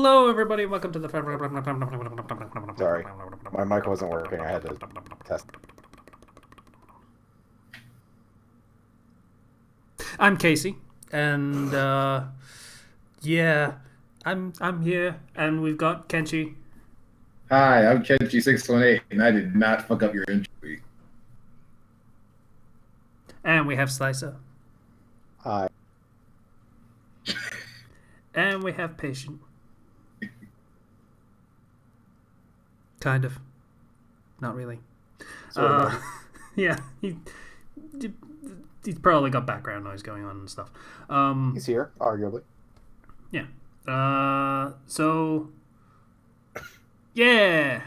Hello, everybody. Welcome to the. Sorry, my mic wasn't working. I had to test. I'm Casey, and yeah, I'm here, and we've got Kenchi, Hi, I'm Kenji618, and I did not fuck up your intro. and we have Slicer, Hi. and we have Patient. Kind of, not really. Sort of. Yeah, he's probably got background noise going on and stuff. He's here, arguably. Yeah. So yeah,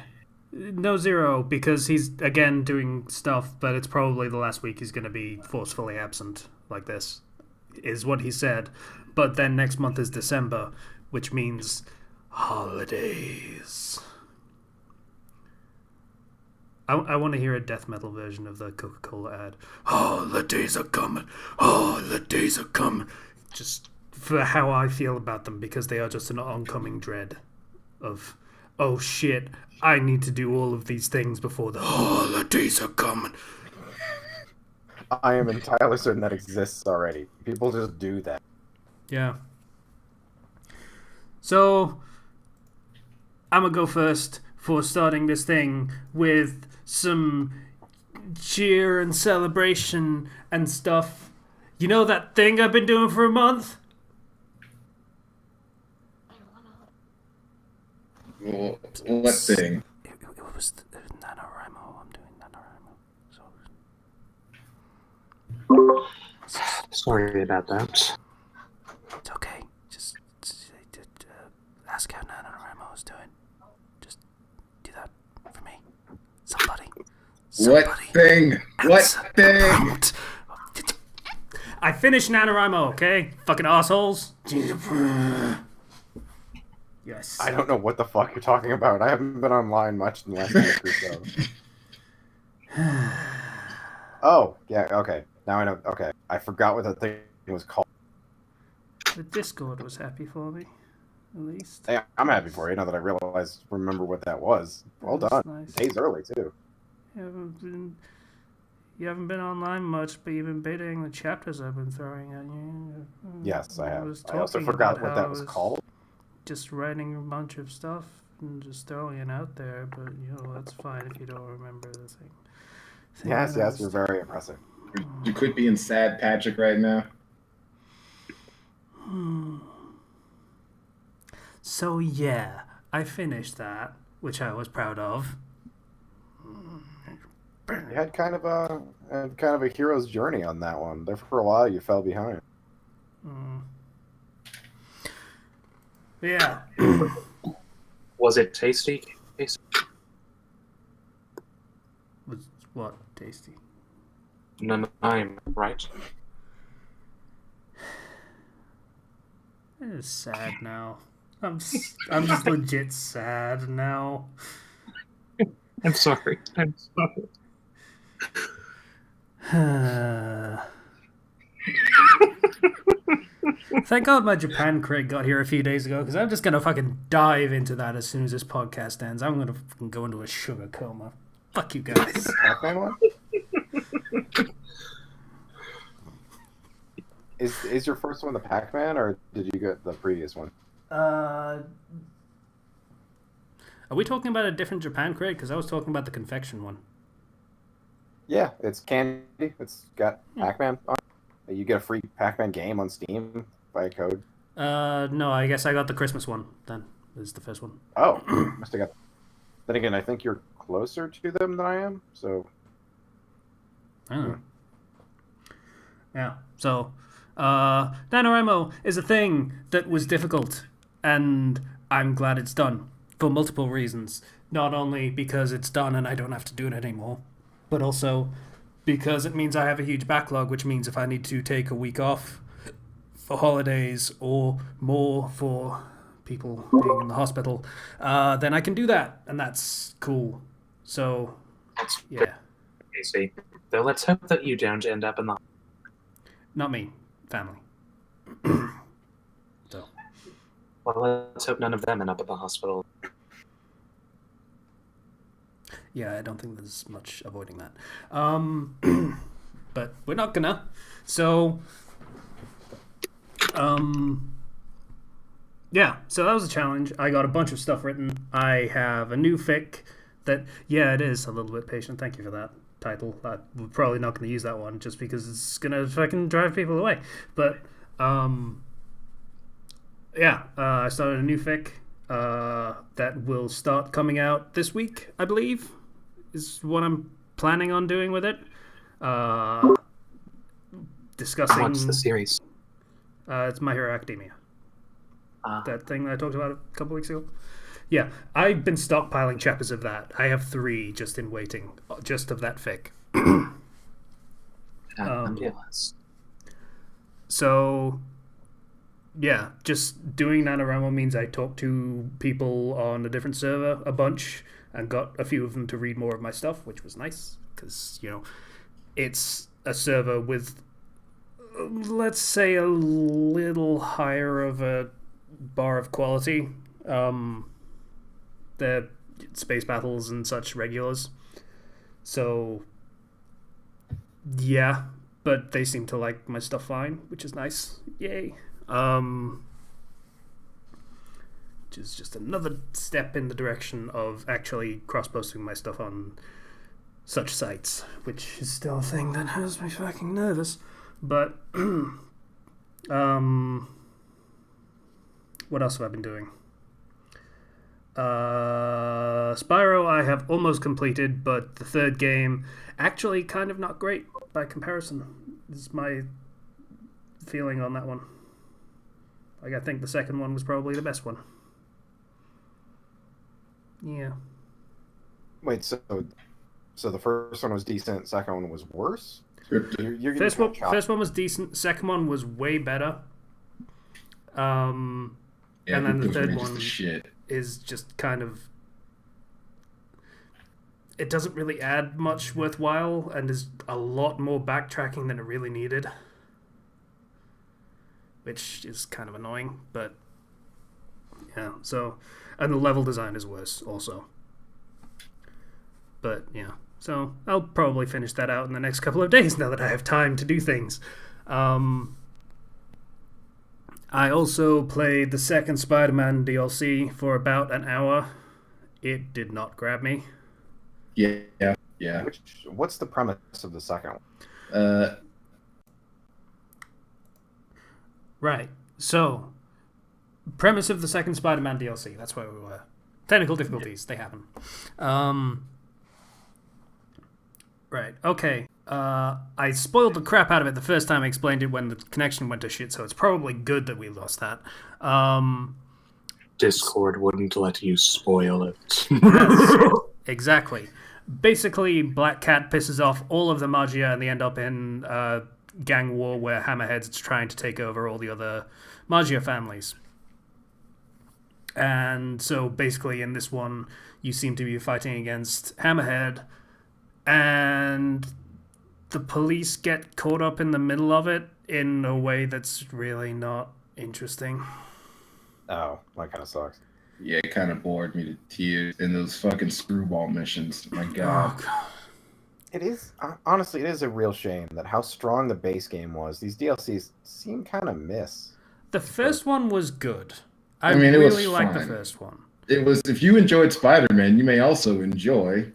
no Zero because he's again doing stuff, but it's probably the last week he's going to be forcefully absent like this, is what he said. But then next month is December, which means holidays. I want to hear a death metal version of the Coca-Cola ad. Holidays are coming. Holidays are coming. Just for how I feel about them, because they are just an oncoming dread of, oh shit, I need to do all of these things before the holidays are coming. I am entirely certain that exists already. People just do that. Yeah. So, I'm gonna go first for starting this thing with some cheer and celebration and stuff. You know that thing I've been doing for a month? Well, what thing? It was NaNoWriMo. I'm doing NaNoWriMo. So Sorry about that. it's okay. Just ask how NaNoWriMo is doing. Just do that for me. Somebody. What thing? What thing? I finished NaNoWriMo, okay? Fucking assholes. Yes. I don't know what the fuck you're talking about. I haven't been online much in the last week or so. Oh, yeah, okay. Now I know. Okay. I forgot what that thing was called. The Discord was happy for me, at least. Hey, I'm happy for you now that I remember what that was. Well done. Nice. Days early, too. You haven't been online much, but you've been betaing the chapters I've been throwing at you. Yes, I have. I also talking forgot about what how that I was called. Just writing a bunch of stuff and just throwing it out there, but that's fine if you don't remember the thing. Yes, you're very impressive. You quit being sad, Patrick, right now. So yeah, I finished that, which I was proud of. You had kind of a hero's journey on that one. There for a while, you fell behind. Yeah. Was it tasty? Was what tasty? No, I'm right. It is sad now. I'm just legit sad now. I'm sorry. I'm sorry. Thank God my Japan Craig got here a few days ago, because I'm just gonna fucking dive into that as soon as this podcast ends. I'm gonna fucking go into a sugar coma. Fuck you guys. Pac-Man one? Is your first one the Pac-Man, or did you get the previous one? Are we talking about a different Japan Craig? Because I was talking about the confection one. Yeah, it's candy. It's got Pac-Man on it. You get a free Pac-Man game on Steam by a code. No, I guess I got the Christmas one then. Is the first one. Oh, must have got. Then again, I think you're closer to them than I am, so. Oh. Yeah. So, NaNoWriMo is a thing that was difficult, and I'm glad it's done for multiple reasons. Not only because it's done and I don't have to do it anymore, but also because it means I have a huge backlog, which means if I need to take a week off for holidays or more for people being in the hospital, then I can do that, and that's cool. So, That's yeah. tasty. Though let's hope that you don't end up in the. Not me. Family. So. Well, let's hope none of them end up at the hospital. Yeah, I don't think there's much avoiding that. But we're not gonna. So, yeah, so that was a challenge. I got a bunch of stuff written. I have a new fic that, yeah, it is a little bit patient. Thank you for that title. We're probably not going to use that one just because it's going to fucking drive people away. But, yeah, I started a new fic that will start coming out this week, I believe, is what I'm planning on doing with it. Discussing... What's the series? It's My Hero Academia. That thing that I talked about a couple weeks ago. Yeah, I've been stockpiling chapters of that. I have 3 just in waiting, just of that fic. So, yeah, just doing NaNoWriMo means I talk to people on a different server a bunch and got a few of them to read more of my stuff, which was nice because, you know, it's a server with, let's say, a little higher of a bar of quality. They're space battles and such regulars. So, yeah, but they seem to like my stuff fine, which is nice. Yay. Which is just another step in the direction of actually cross-posting my stuff on such sites, which is still a thing that has me fucking nervous. But, what else have I been doing? Spyro I have almost completed, but the 3rd game actually kind of not great by comparison is my feeling on that one. Like, I think the 2nd one was probably the best one. Yeah. Wait, so the first one was decent, second one was worse? You're first one was decent, 2nd one was way better. And then the 3rd one is just kind of... It doesn't really add much worthwhile and is a lot more backtracking than it really needed. Which is kind of annoying, but... Yeah, so... And the level design is worse, also. But, yeah. So, I'll probably finish that out in the next couple of days now that I have time to do things. I also played the 2nd Spider-Man DLC for about an hour. It did not grab me. Yeah. What's the premise of the 2nd one? Right. So, premise of the 2nd Spider-Man DLC. That's where we were. Technical difficulties. They happen. Right. Okay. I spoiled the crap out of it the first time I explained it when the connection went to shit, so it's probably good that we lost that. Discord wouldn't let you spoil it. Yes, exactly. Basically, Black Cat pisses off all of the Magia and they end up in a gang war where Hammerhead's trying to take over all the other Magia families. And so basically in this one, you seem to be fighting against Hammerhead, and the police get caught up in the middle of it in a way that's really not interesting. Oh, that kind of sucks. Yeah, it kind of bored me to tears in those fucking screwball missions. My God. Oh, God. It is, honestly, it is a real shame that how strong the base game was. These DLCs seem kind of miss. The first one was good. I mean, it really was liked the fine. first one. It was, if you enjoyed Spider-Man, you may also enjoy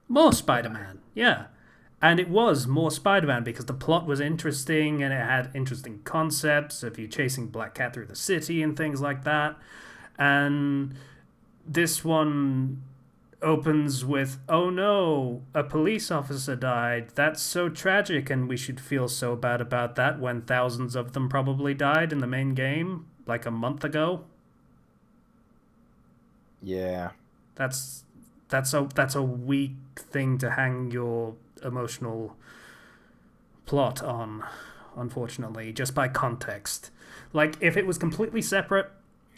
More Spider-Man, yeah. And it was more Spider-Man because the plot was interesting and it had interesting concepts of you chasing Black Cat through the city and things like that. And this one opens with, oh no, a police officer died. That's so tragic and we should feel so bad about that when thousands of them probably died in the main game like a month ago. Yeah. That's a weak thing to hang your emotional plot on, unfortunately, just by context. Like, if it was completely separate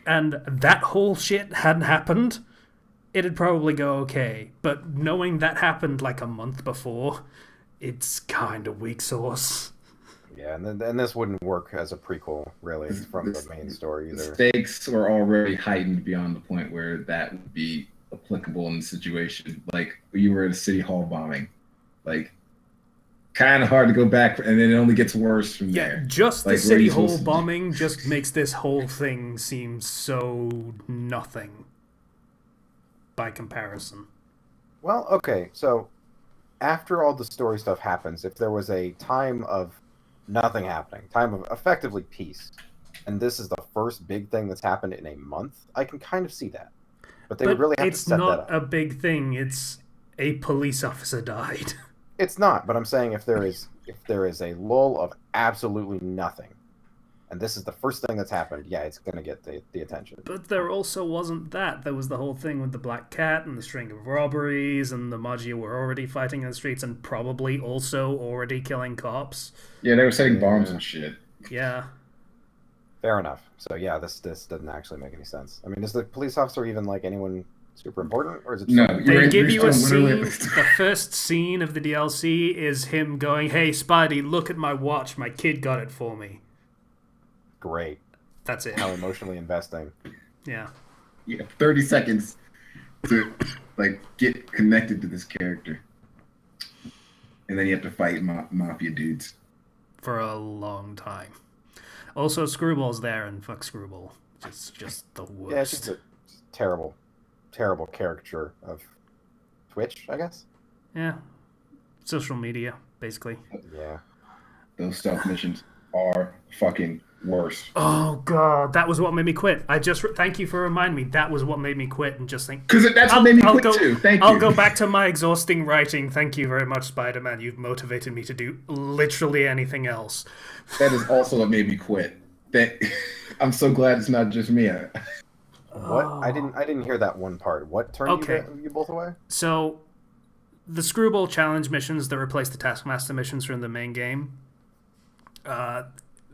and that whole shit hadn't happened, it'd probably go okay. But knowing that happened like a month before, it's kind of weak sauce. Yeah, and this wouldn't work as a prequel, really, from the main story The either. stakes are already heightened beyond the point where that would be applicable in the situation. Like you were at a city hall bombing, like kind of hard to go back, and then it only gets worse from Yeah, there. just the Like, where are city you hall supposed to bombing just makes this whole thing seem so nothing by comparison. Well, okay, so after all the story stuff happens, if there was a time of nothing happening, time of effectively peace, and this is the first big thing that's happened in a month, I can kind of see that. But they would But really have to it's set that not up. a big thing. It's a police officer died. It's not, but I'm saying if there is a lull of absolutely nothing, and this is the first thing that's happened, yeah, it's gonna get the attention. But there also wasn't that. There was the whole thing with the Black Cat and the string of robberies, and the Maggia were already fighting in the streets and probably also already killing cops. Yeah, they were setting Yeah. bombs and shit. Yeah. Fair enough. So yeah, this doesn't actually make any sense. I mean, is the police officer even like anyone super important, or is it just No, someone- They You're give you a still scene. literally- The first scene of the DLC is him going, "Hey, Spidey, look at my watch. My kid got it for me." great? That's it. How emotionally investing. Yeah. You have 30 seconds to like get connected to this character, and then you have to fight mafia dudes. For a long time. Also, Screwball's there, and fuck Screwball. It's just the worst. Yeah, it's just a terrible, terrible caricature of Twitch, I guess. Yeah. Social media, basically. Yeah. Those stealth missions are fucking worse. Oh god, that was what made me quit. Thank you for reminding me. That was what made me quit, and just think. Because that's what made me quit go, too. Thank you. I'll go back to my exhausting writing. Thank you very much, Spider-Man. You've motivated me to do literally anything else. That is also what made me quit. That I'm so glad it's not just me. What? I didn't hear that one part. What turned Okay. you both away? So, the Screwball challenge missions that replace the Taskmaster missions from the main game.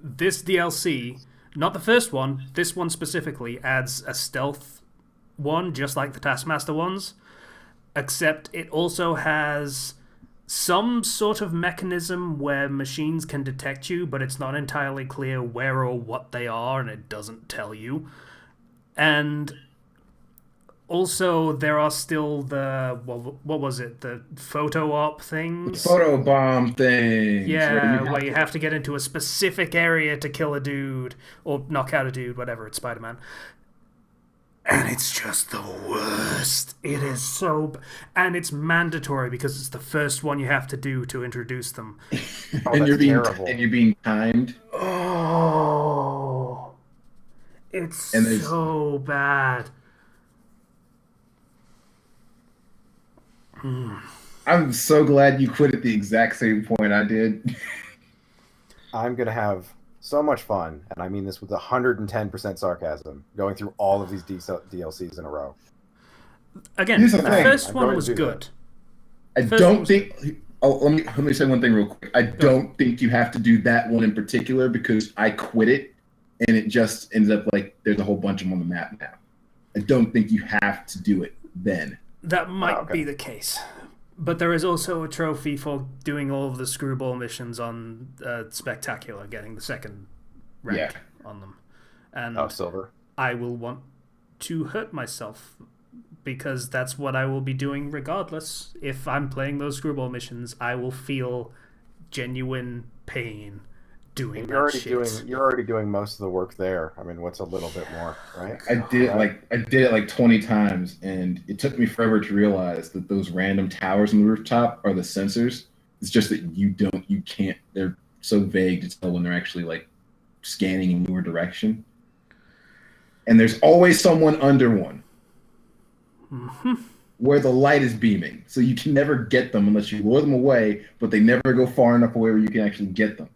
This DLC, not the first one, this one specifically adds a stealth one, just like the Taskmaster ones, except it also has some sort of mechanism where machines can detect you, but it's not entirely clear where or what they are, and it doesn't tell you. And also, there are still the what was it? The photo op things. Photo bomb things. Yeah, where you have to get into a specific area to kill a dude or knock out a dude, whatever. It's Spider-Man, and it's just the worst. It is so, and it's mandatory because it's the first one you have to do to introduce them. Oh, and that's you're being terrible. timed. Oh, it's And there's- so bad. I'm so glad you quit at the exact same point I did. I'm gonna have so much fun, and I mean this with 110% sarcasm, going through all of these DLCs in a row. Again, Here's the the thing. first I'm one going to was do good. I First one don't was think. Oh, let me say one thing real quick. I don't think you have to do that one in particular because I quit it, and it just ends up like there's a whole bunch of them on the map now. I don't think you have to do it then. That might okay. be the case. But there is also a trophy for doing all of the Screwball missions on Spectacular, getting the second rank on them. And Oh, silver. I will want to hurt myself because that's what I will be doing regardless. If I'm playing those Screwball missions, I will feel genuine pain doing that shit. You're already doing most of the work there. I mean, what's a little bit more, right? I did it like 20 times, and it took me forever to realize that those random towers on the rooftop are the sensors. It's just that you can't. They're so vague to tell when they're actually like scanning in your direction. And there's always someone under one. Where the light is beaming. So you can never get them unless you lure them away, but they never go far enough away where you can actually get them.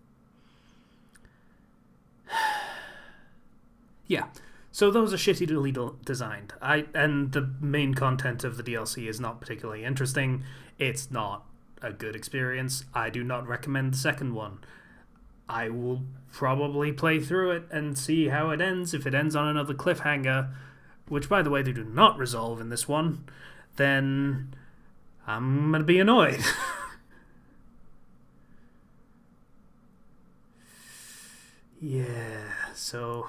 Yeah. So those are shittily designed. And the main content of the DLC is not particularly interesting. It's not a good experience. I do not recommend the second one. I will probably play through it and see how it ends. If it ends on another cliffhanger, which, by the way, they do not resolve in this one, then I'm going to be annoyed. Yeah, so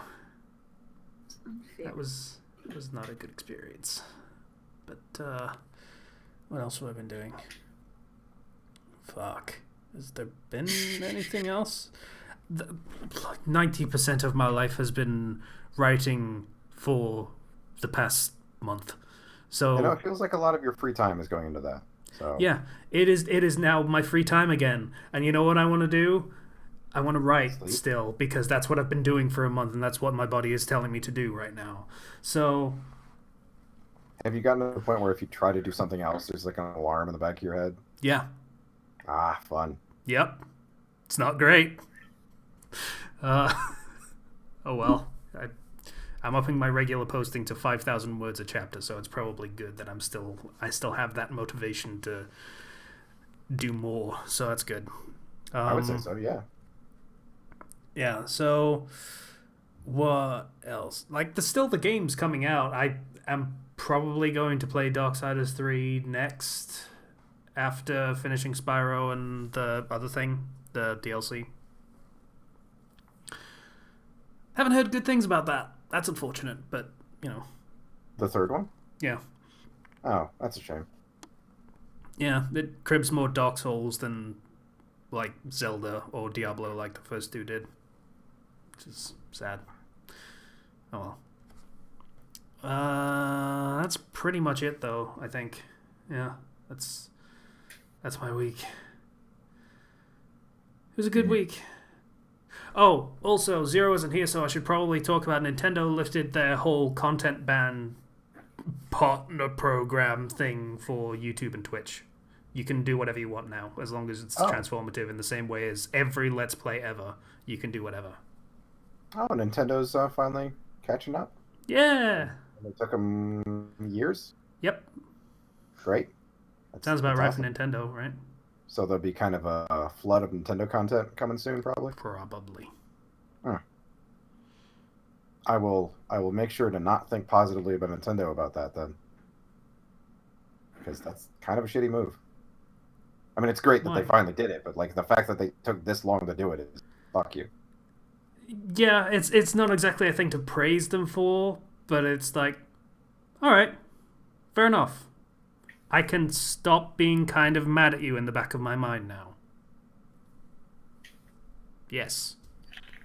that was not a good experience. But what else have I been doing? Fuck. Has there been anything else? 90% of my life has been writing for the past month. So I know it feels like a lot of your free time is going into that. So yeah, it is now my free time again. And you know what I want to do? I want to write Sleep? still, because that's what I've been doing for a month, and that's what my body is telling me to do right now. So have you gotten to the point where if you try to do something else, there's like an alarm in the back of your head? yeah, Ah, fun. yep, it's not great. Oh well, I'm upping my regular posting to 5,000 words a chapter, so it's probably good that I still have that motivation to do more. So that's good. I would say so, yeah. Yeah. So what else? Like, there's still the games coming out. I am probably going to play Darksiders 3 next, after finishing Spyro and the other thing, the DLC. Haven't heard good things about that. That's unfortunate, but, you know. The third one? Yeah. Oh, that's a shame. Yeah, it cribs more Dark Souls than, like, Zelda or Diablo like the first two did. Which is sad. Oh well. That's pretty much it, though, I think. Yeah, that's my week. It was a good week. Oh, also, Zero isn't here, so I should probably talk about Nintendo lifted their whole content ban partner program thing for YouTube and Twitch. You can do whatever you want now, as long as it's transformative in the same way as every Let's Play ever. You can do whatever. Oh, Nintendo's finally catching up. Yeah. It took them years. Yep. Great. Sounds about right awesome. for Nintendo, right? So there'll be kind of a flood of Nintendo content coming soon, probably. Probably. I will make sure to not think positively about Nintendo about that then, because that's kind of a shitty move. I mean, it's great that they finally did it, but like the fact that they took this long to do it is fuck you. Yeah, it's not exactly a thing to praise them for, but it's like, all right, fair enough. I can stop being kind of mad at you in the back of my mind now. Yes.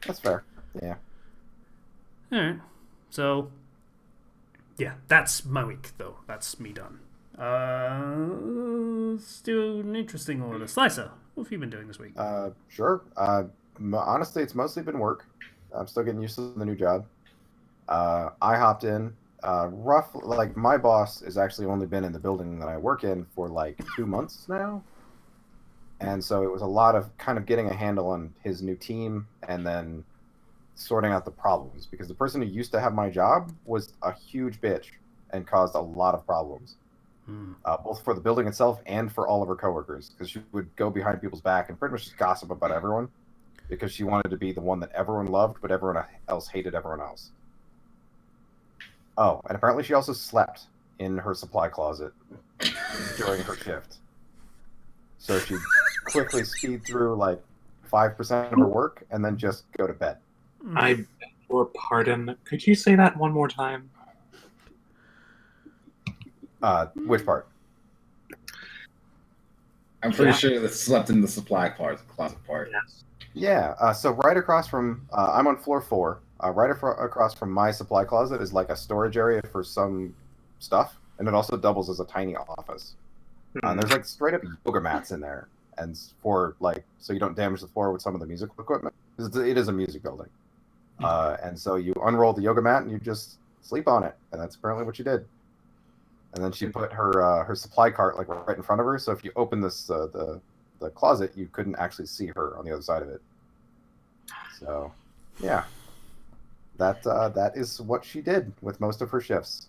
That's fair. Yeah. Alright. So, yeah, that's my week, though. That's me done. Let's do an interesting order. Slicer, what have you been doing this week? Sure. Honestly, it's mostly been work. I'm still getting used to the new job. I hopped in. Roughly, like, my boss has actually only been in the building that I work in for like 2 months now. And so it was a lot of kind of getting a handle on his new team and then sorting out the problems, because the person who used to have my job was a huge bitch and caused a lot of problems, both for the building itself and for all of her coworkers, because she would go behind people's back and pretty much just gossip about everyone, because she wanted to be the one that everyone loved, but everyone else hated everyone else. Oh, and apparently she also slept in her supply closet during her shift. So she'd quickly speed through like 5% of her work and then just go to bed. I beg your pardon. Could you say that one more time? Which part? I'm pretty sure that slept in the supply closet part. Yes. Yeah. So right across from, I'm on floor 4. Across from my supply closet is like a storage area for some stuff, and it also doubles as a tiny office. And there's like straight up yoga mats in there, and for like so you don't damage the floor with some of the musical equipment. It is a music building. And so you unroll the yoga mat and you just sleep on it, and that's apparently what she did. And then she put her supply cart like right in front of her, so if you open this the closet, you couldn't actually see her on the other side of it. So, yeah, that is what she did with most of her shifts,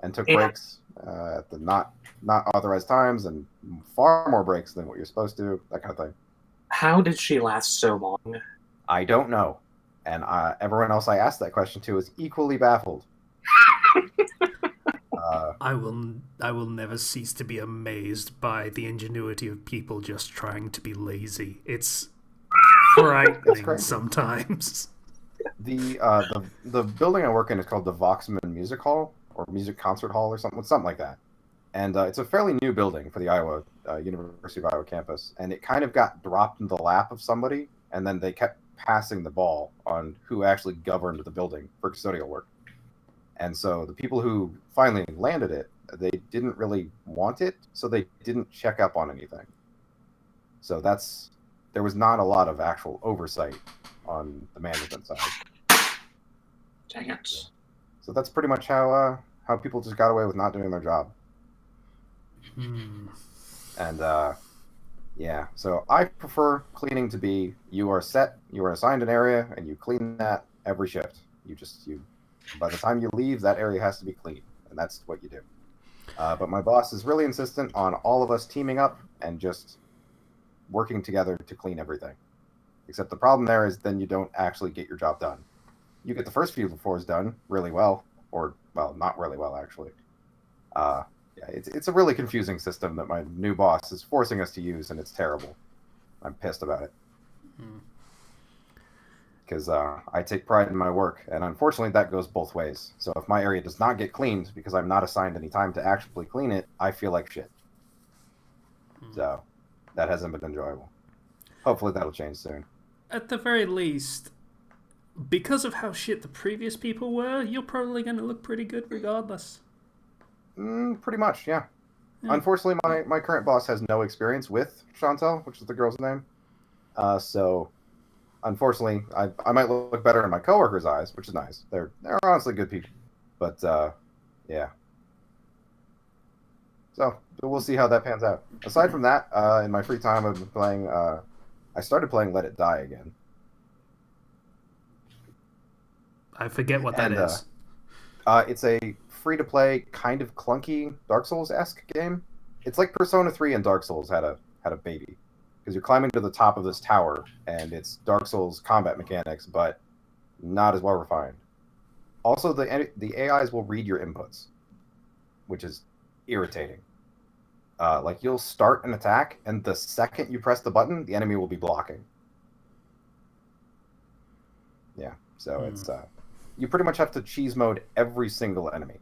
and took breaks at the not authorized times, and far more breaks than what you're supposed to. That kind of thing. How did she last so long? I don't know. And everyone else I asked that question to is equally baffled. I will never cease to be amazed by the ingenuity of people just trying to be lazy. It's frightening sometimes. The building I work in is called the Voxman Music Hall or Music Concert Hall or something like that, and it's a fairly new building for the Iowa University of Iowa campus, and it kind of got dropped in the lap of somebody, and then they kept passing the ball on who actually governed the building for custodial work, and so the people who finally landed it, they didn't really want it, so they didn't check up on anything. So there was not a lot of actual oversight on the management side. Dang it. So that's pretty much how people just got away with not doing their job. And yeah, so I prefer cleaning to be you are assigned an area and you clean that every shift. By the time you leave, that area has to be clean, and that's what you do. But my boss is really insistent on all of us teaming up and just working together to clean everything. Except the problem there is then you don't actually get your job done. You get the first few floors done really well, or well, not really well actually. Yeah, it's a really confusing system that my new boss is forcing us to use, and it's terrible. I'm pissed about it because I take pride in my work, and unfortunately that goes both ways. So if my area does not get cleaned because I'm not assigned any time to actually clean it, I feel like shit. So that hasn't been enjoyable. Hopefully that'll change soon. At the very least, because of how shit the previous people were, you're probably going to look pretty good regardless. Pretty much, yeah. Unfortunately, my current boss has no experience with Chantal, which is the girl's name. So, unfortunately, I might look better in my coworkers' eyes, which is nice. They're honestly good people. But, yeah. So, we'll see how that pans out. Aside from that, in my free time, I've been playing... I started playing Let It Die again. I forget what that is. It's a free-to-play, kind of clunky Dark Souls-esque game. It's like Persona 3 and Dark Souls had a baby. Because you're climbing to the top of this tower, and it's Dark Souls combat mechanics, but not as well refined. Also, the AIs will read your inputs, which is irritating. Like, you'll start an attack, and the second you press the button, the enemy will be blocking. Yeah, so it's... you pretty much have to cheese mode every single enemy.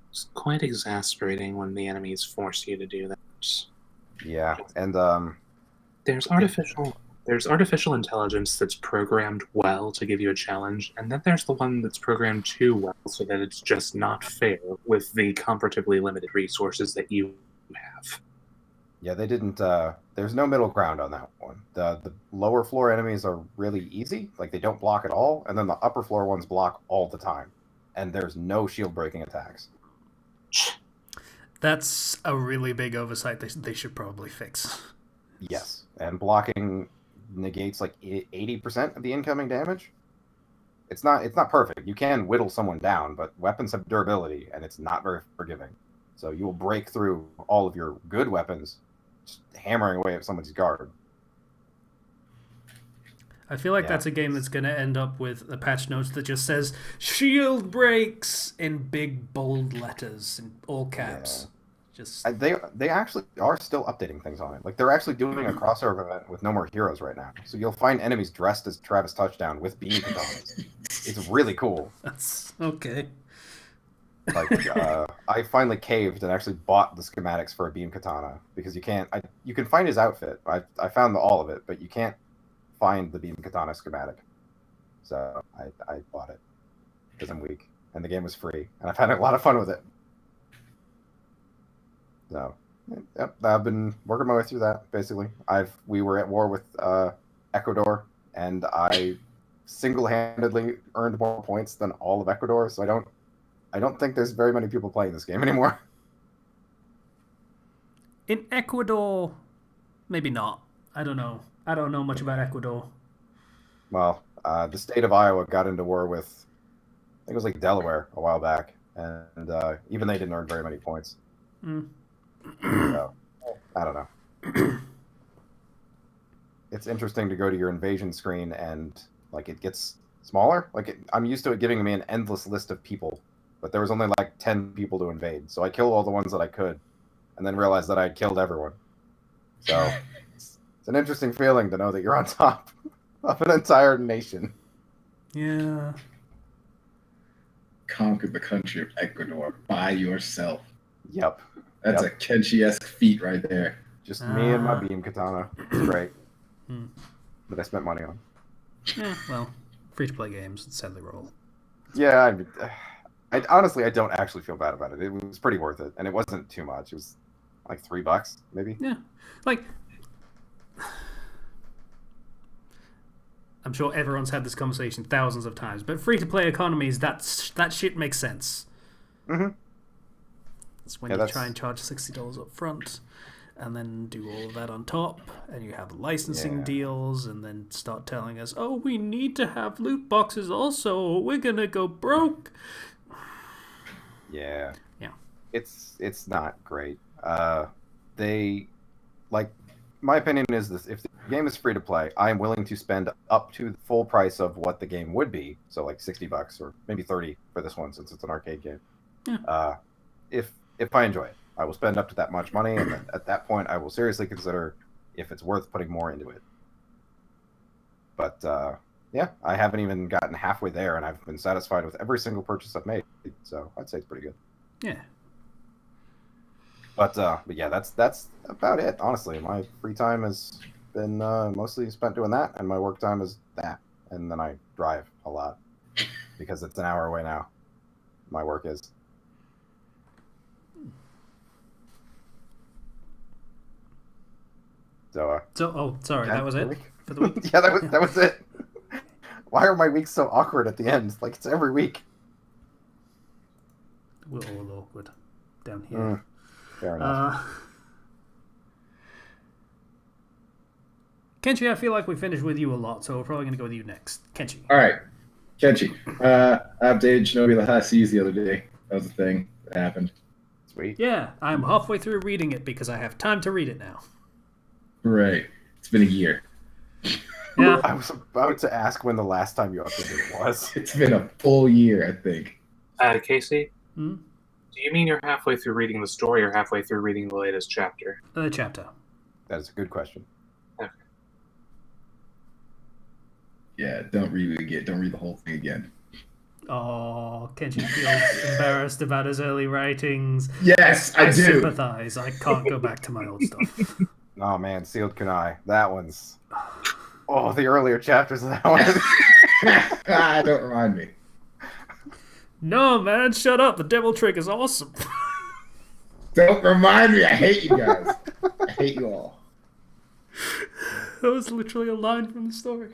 It's quite exasperating when the enemies force you to do that. Yeah, and there's artificial intelligence that's programmed well to give you a challenge, and then there's the one that's programmed too well so that it's just not fair with the comparatively limited resources that you have. Yeah, they didn't. There's no middle ground on that one. The lower floor enemies are really easy, like they don't block at all, and then the upper floor ones block all the time, and there's no shield breaking attacks. That's a really big oversight they should probably fix. Yes, and blocking negates like 80% of the incoming damage. It's not perfect. You can whittle someone down, but weapons have durability, and it's not very forgiving. So you will break through all of your good weapons, just hammering away at someone's guard. I feel like that's a game that's going to end up with a patch notes that just says "Shield breaks" in big bold letters in all caps. Yeah. They actually are still updating things on it. Like, they're actually doing a crossover event with No More Heroes right now. So you'll find enemies dressed as Travis Touchdown with beam katanas. It's really cool. That's okay. Like, I finally caved and actually bought the schematics for a beam katana because you can find his outfit. I found all of it, but you can't find the beam katana schematic. So I bought it because I'm weak and the game was free and I've had a lot of fun with it. So, yep, I've been working my way through that, basically. We were at war with Ecuador, and I single-handedly earned more points than all of Ecuador, so I don't think there's very many people playing this game anymore. In Ecuador, maybe not. I don't know. I don't know much about Ecuador. Well, the state of Iowa got into war with, I think it was like Delaware a while back, and even they didn't earn very many points. So, I don't know. It's interesting to go to your invasion screen and like it gets smaller. Like I'm used to it giving me an endless list of people, but there was only like 10 people to invade. So I killed all the ones that I could, and then realized that I had killed everyone. So it's an interesting feeling to know that you're on top of an entire nation. Yeah. Conquer the country of Ecuador by yourself. Yep. That's Yep. a Kenshi-esque feat right there. Just me and my beam katana. It's great. Hmm. That I spent money on. Yeah, well, free-to-play games, sadly roll. Yeah, I honestly I don't actually feel bad about it. It was pretty worth it, and it wasn't too much. It was like $3, maybe. Yeah, like I'm sure everyone's had this conversation thousands of times, but free-to-play economies, that shit makes sense. Mm-hmm. It's when Yeah, you that's- try and charge $60 up front, and then do all of that on top, and you have licensing Yeah. deals, and then start telling us, oh, we need to have loot boxes also, or we're gonna go broke. Yeah. Yeah. It's not great. They like my opinion is this: if the game is free to play, I am willing to spend up to the full price of what the game would be, so like $60 or maybe 30 for this one since it's an arcade game. Yeah. If I enjoy it, I will spend up to that much money, and then at that point, I will seriously consider if it's worth putting more into it. But yeah, I haven't even gotten halfway there, and I've been satisfied with every single purchase I've made. So I'd say it's pretty good. Yeah. But yeah, that's about it. Honestly, my free time has been mostly spent doing that, and my work time is that. And then I drive a lot because it's an hour away now. My work is. So. Sorry, that was it for the week. Yeah, that was it. Why are my weeks so awkward at the end? Like it's every week. We're all awkward down here. Fair enough. Kenshi, I feel like we finished with you a lot, so we're probably going to go with you next. Kenshi. All right, Kenshi. I updated Shinobi the High Seas the other day. That was the thing that happened. Sweet. Yeah, I'm halfway through reading it because I have time to read it now. Right. It's been a year. Yeah. I was about to ask when the last time you updated it was. It's been a full year, I think. Casey, Hmm? do you mean you're halfway through reading the story or halfway through reading the latest chapter? The chapter. That is a good question. Yeah, don't read it again. Don't read the whole thing again. Oh, Kenshi feels embarrassed about his early writings. Yes, I do. sympathize. I can't go back to my old stuff. Oh man, Sealed Kunai. That one's. Oh, the earlier chapters of that one. Don't remind me. No, man, shut up. The devil trick is awesome. Don't remind me. I hate you guys. I hate you all. That was literally a line from the story.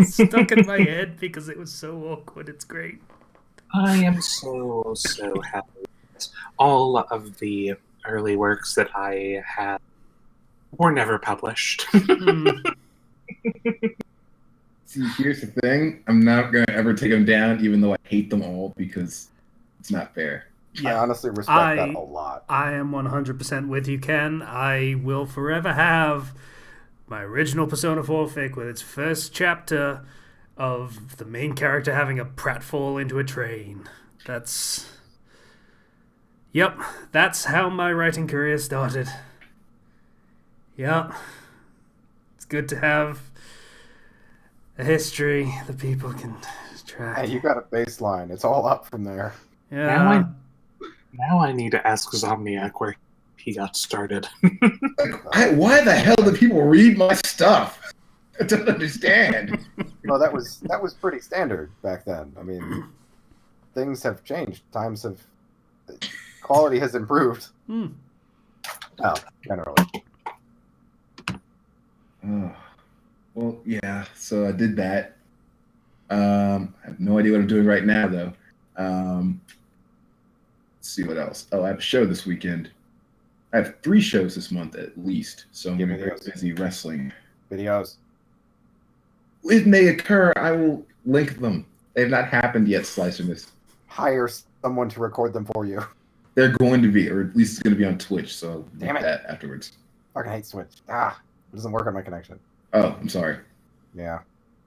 Stuck in my head because it was so awkward. It's great. I am so happy. All of the early works that I had were never published. See, here's the thing. I'm not going to ever take them down, even though I hate them all, because it's not fair. I honestly respect that a lot. I am 100% with you, Ken. I will forever have my original Persona 4 fic with its first chapter of the main character having a pratfall into a train. Yep, that's how my writing career started. Yep. It's good to have a history that people can track. Hey, you got a baseline. It's all up from there. Yeah. Now I need to ask Zomniac where he got started. Why the hell do people read my stuff? I don't understand. No, that was pretty standard back then. I mean, things have changed. Quality has improved. Oh, generally. Well, yeah. So I did that. I have no idea what I'm doing right now, though. Let's see what else. Oh, I have a show this weekend. I have 3 shows this month at least, so I'm very busy wrestling. Videos. When they occur, I will link them. They have not happened yet, Slicerness. Hire someone to record them for you. They're going to be, or at least it's going to be on Twitch, so I'll Damn link it. that afterwards. Fucking hate Switch. It doesn't work on my connection. Oh, I'm sorry. Yeah.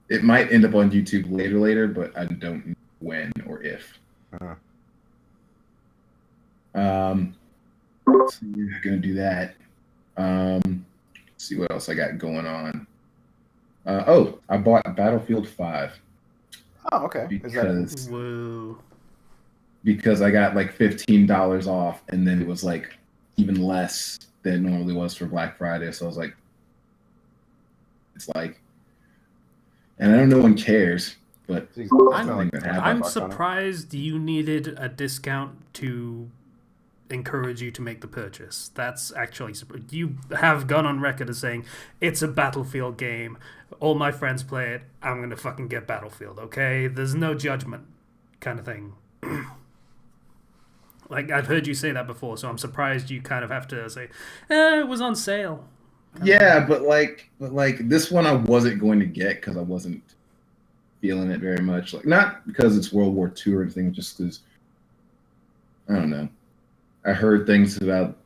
It might end up on YouTube later, but I don't know when or if. So we're gonna do that. Let's see what else I got going on. I bought Battlefield 5. Oh, okay. because Whoa. because I got like $15 off, and then it was like even less than it normally was for Black Friday. So I was like, it's like, and I know no one cares, but Jeez, I it's don't like think that 25 happened. I'm bucks on it. surprised you needed a discount to encourage you to make the purchase. That's actually you have gone on record as saying it's a Battlefield game. All my friends play it. I'm gonna fucking get Battlefield. Okay, there's no judgment, kind of thing. Like I've heard you say that before, so I'm surprised you kind of have to say, it was on sale. Yeah, but like this one I wasn't going to get because I wasn't feeling it very much. Like not because it's World War II or anything, just because I don't know. I heard things about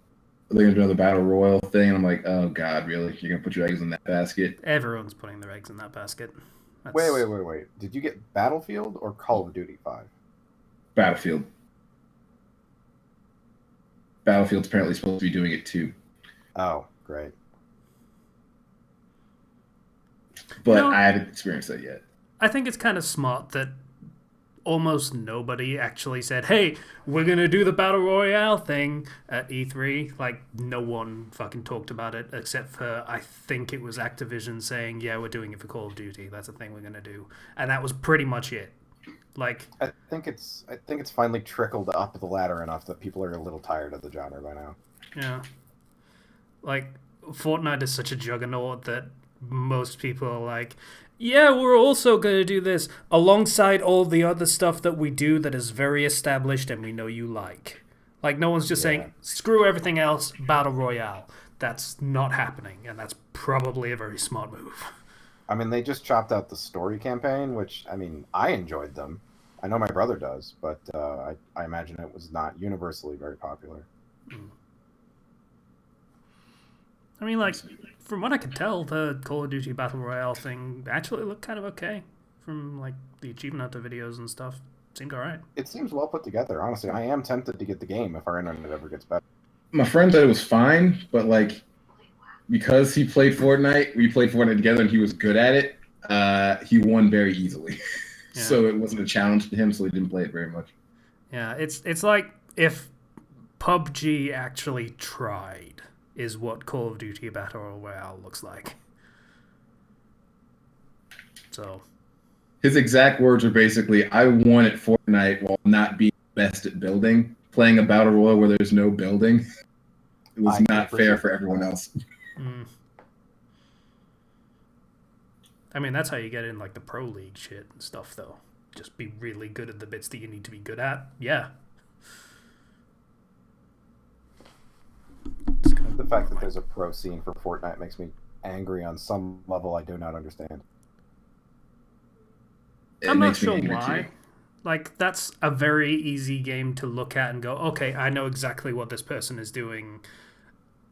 they're gonna do another battle royal thing, and I'm like, oh god, really? You're gonna put your eggs in that basket? Everyone's putting their eggs in that basket. That's... Wait. Did you get Battlefield or Call of Duty 5? Battlefield. Battlefield's apparently supposed to be doing it too. Oh, great. But I haven't experienced that yet. I think it's kind of smart that almost nobody actually said, hey, we're going to do the Battle Royale thing at E3. Like, no one fucking talked about it except for, I think it was Activision saying, yeah, we're doing it for Call of Duty. That's a thing we're going to do. And that was pretty much it. Like, I think it's finally trickled up the ladder enough that people are a little tired of the genre by now. yeah. Like, Fortnite is such a juggernaut that most people are like, yeah, we're also going to do this alongside all the other stuff that we do that is very established and we know you like. Like, no one's just saying, screw everything else, Battle Royale. That's not happening, and that's probably a very smart move. I mean, they just chopped out the story campaign, which, I mean, I enjoyed them. I know my brother does, but I imagine it was not universally very popular. I mean, like, from what I could tell, the Call of Duty Battle Royale thing actually looked kind of okay. From, like, the Achievement Hunter videos and stuff. Seemed alright. It seems well put together, honestly. I am tempted to get the game if our internet ever gets better. My friend said it was fine, but like because he played Fortnite, we played Fortnite together, and he was good at it. He won very easily, so it wasn't a challenge to him. So he didn't play it very much. Yeah, it's like if PUBG actually tried, is what Call of Duty Battle Royale looks like. So his exact words are basically, "I won at Fortnite while not being best at building. Playing a battle royale where there's no building, it was not fair for everyone else." I mean, that's how you get in like the pro league shit and stuff, though. Just be really good at the bits that you need to be good at. Yeah. The fact that there's a pro scene for Fortnite makes me angry on some level I do not understand. I'm not sure why. Like, that's a very easy game to look at and go, okay, I know exactly what this person is doing.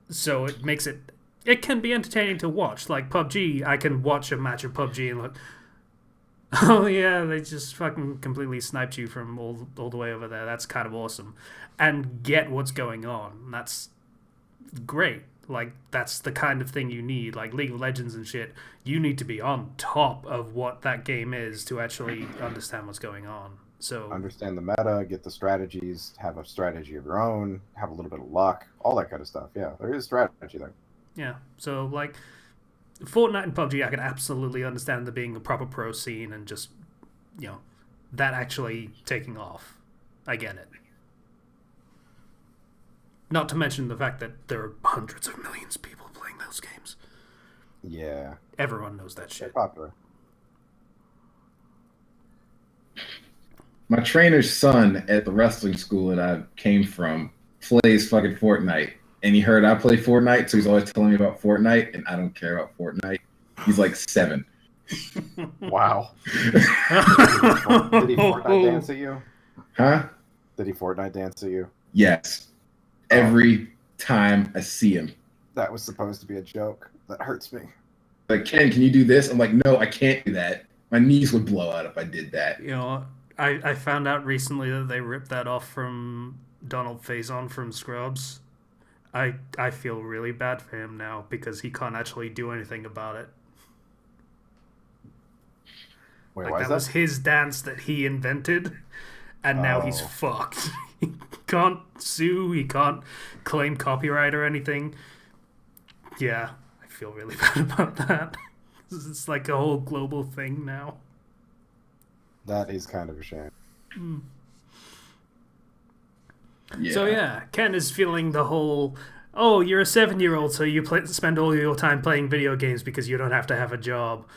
So it makes it can be entertaining to watch. Like PUBG, I can watch a match of PUBG and look, oh yeah, they just fucking completely sniped you from all the way over there. That's kind of awesome. And get what's going on. That's great. Like, that's the kind of thing you need. Like League of Legends and shit, you need to be on top of what that game is to actually understand what's going on. So understand the meta, get the strategies, have a strategy of your own, have a little bit of luck, all that kind of stuff. Yeah, there is strategy there. Yeah, so like Fortnite and PUBG, I can absolutely understand there being a proper pro scene and just, you know, that actually taking off. I get it. Not to mention the fact that there are hundreds of millions of people playing those games. Yeah. Everyone knows that shit. They're popular. My trainer's son at the wrestling school that I came from plays fucking Fortnite. And he heard I play Fortnite, so he's always telling me about Fortnite, and I don't care about Fortnite. He's like 7. Wow. Did he Fortnite dance at you? Huh? Did he Fortnite dance at you? Yes. Every time I see him. That was supposed to be a joke. That hurts me. Like, Ken, can you do this? I'm like, no, I can't do that. My knees would blow out if I did that. You know, I found out recently that they ripped that off from Donald Faison from Scrubs. I feel really bad for him now because he can't actually do anything about it. Wait, Like why is that that? was his dance that he invented, and now he's Oh. fucked. He can't sue. He can't claim copyright or anything. Yeah, I feel really bad about that. It's like a whole global thing now. That is kind of a shame. Yeah. So yeah, Ken is feeling the whole, oh, you're a 7-year-old, so you spend all your time playing video games because you don't have to have a job.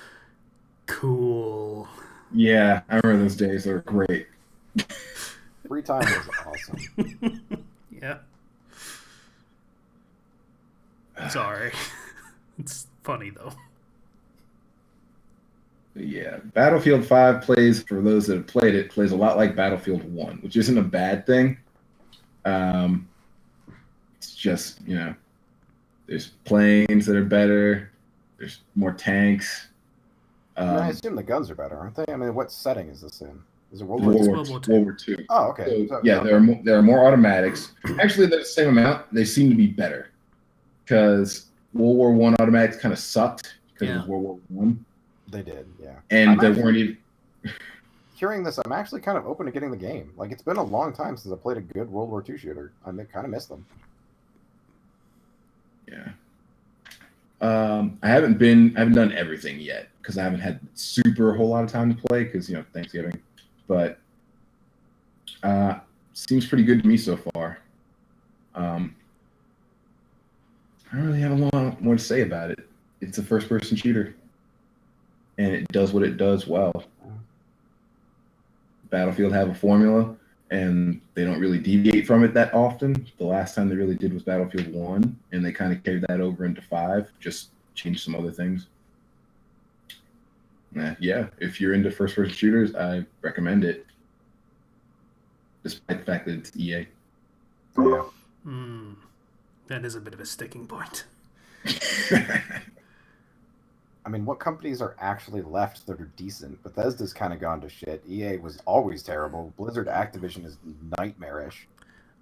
Cool. Yeah, I remember those days. They were great. Free time was awesome. Yeah. Sorry. It's funny though. Yeah, Battlefield 5 plays, for those that have played it, plays a lot like Battlefield 1, which isn't a bad thing. It's just, there's planes that are better, there's more tanks. I mean, I assume the guns are better, aren't they? I mean, what setting is this in? Is it World War World II? War, World War World War II. Oh, okay. So, yeah, there are more automatics. Actually, they're the same amount. They seem to be better because World War One automatics kind of sucked because it was World War One. They did, yeah. And they weren't even. Hearing this, I'm actually kind of open to getting the game. Like, it's been a long time since I played a good World War II shooter. I kind of miss them. Yeah. I haven't done everything yet because I haven't had super whole lot of time to play because Thanksgiving, but seems pretty good to me so far. I don't really have a lot more to say about it. It's a first-person shooter, and it does what it does well. Battlefield have a formula, and they don't really deviate from it that often. The last time they really did was Battlefield 1, and they kind of carried that over into 5, just changed some other things. Yeah, if you're into first-person shooters, I recommend it, despite the fact that it's EA. Yeah. That is a bit of a sticking point. I mean, what companies are actually left that are decent? Bethesda's kind of gone to shit. EA was always terrible. Blizzard Activision is nightmarish.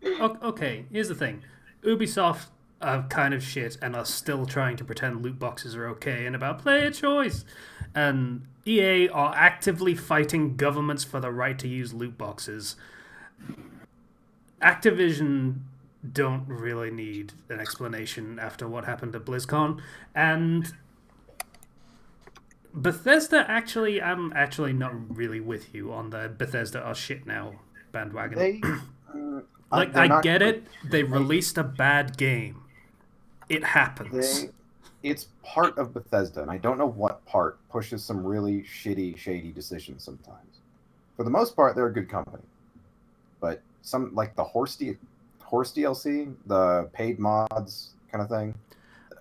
Okay, here's the thing. Ubisoft are kind of shit and are still trying to pretend loot boxes are okay and about player choice. And EA are actively fighting governments for the right to use loot boxes. Activision don't really need an explanation after what happened at BlizzCon. And Bethesda, I'm actually not really with you on the Bethesda are shit now bandwagon. I get it. They released a bad game. It happens. It's part of Bethesda, and I don't know what part pushes some really shady decisions sometimes. For the most part, they're a good company. But some, like the horse DLC, the paid mods kind of thing.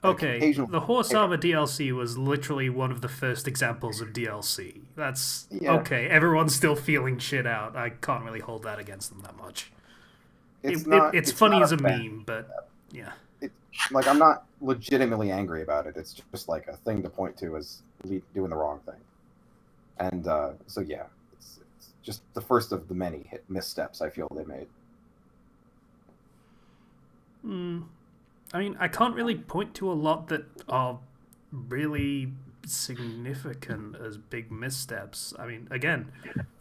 Okay, the Horse Armor DLC was literally one of the first examples of DLC. That's okay. Everyone's still feeling shit out. I can't really hold that against them that much. It's funny as a meme, but yeah. Like, I'm not legitimately angry about it. It's just like a thing to point to as doing the wrong thing. And so yeah, it's just the first of the many missteps I feel they made. I mean, I can't really point to a lot that are really significant as big missteps. I mean, again,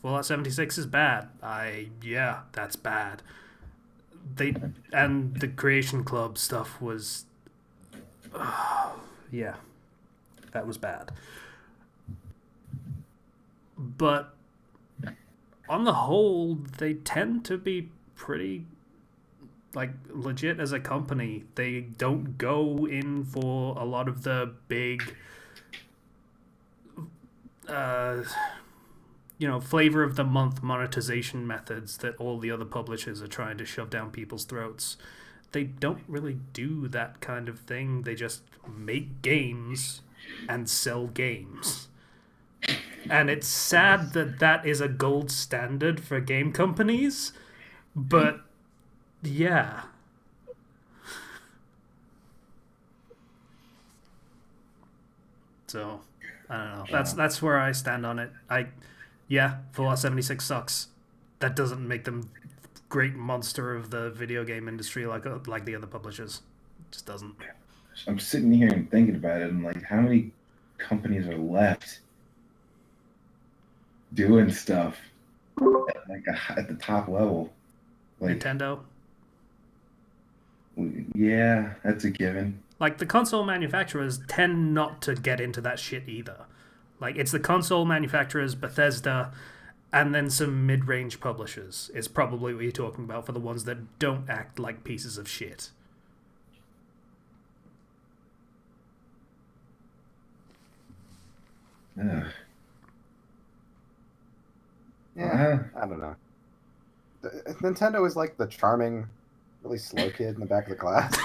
Fallout 76 is bad. That's bad. And the Creation Club stuff was, that was bad. But on the whole, they tend to be pretty legit as a company. They don't go in for a lot of the big flavor of the month monetization methods that all the other publishers are trying to shove down people's throats. They don't really do that kind of thing. They just make games and sell games. And it's sad that is a gold standard for game companies, but yeah. So, I don't know. That's where I stand on it. Fallout 76 sucks. That doesn't make them great monster of the video game industry like the other publishers. It just doesn't. I'm sitting here and thinking about it. I'm like, how many companies are left? doing stuff at the top level. Like, Nintendo. yeah, that's a given. Like, the console manufacturers tend not to get into that shit either. Like, it's the console manufacturers, Bethesda, and then some mid-range publishers is probably what you're talking about for the ones that don't act like pieces of shit. Ugh. Yeah, I don't know. Nintendo is like the charming, really slow kid in the back of the class.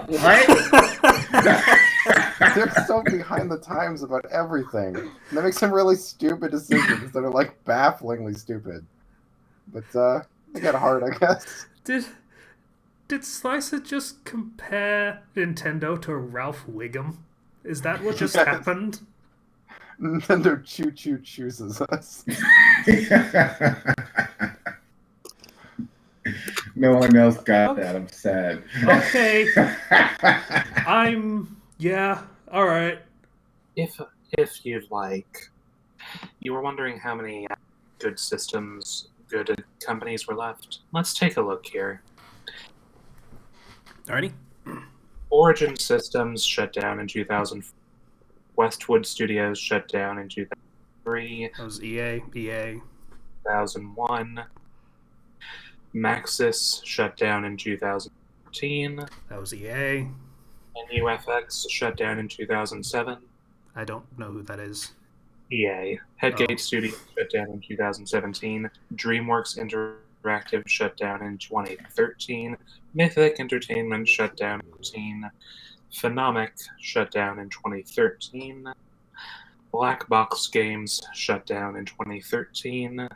What? They're so behind the times about everything. And they make some really stupid decisions that are like bafflingly stupid. But they got hard, I guess. Did Slicer just compare Nintendo to Ralph Wiggum? Is that what just Yes. happened? Nintendo choo-choo chooses us. No one else got that. I'm sad. Okay. Yeah, alright. If you'd like, you were wondering how many good systems, good companies were left. Let's take a look here. Alrighty. Origin Systems shut down in 2000. Westwood Studios shut down in 2003. That was EA. 2001. Maxis shut down in 2014. That was EA. NUFX shut down in 2007. I don't know who that is. EA. Headgate Oh. Studios shut down in 2017. DreamWorks Interactive shut down in 2013. Mythic Entertainment shut down in 2013. Phenomic shut down in 2013. Black Box Games shut down in 2013.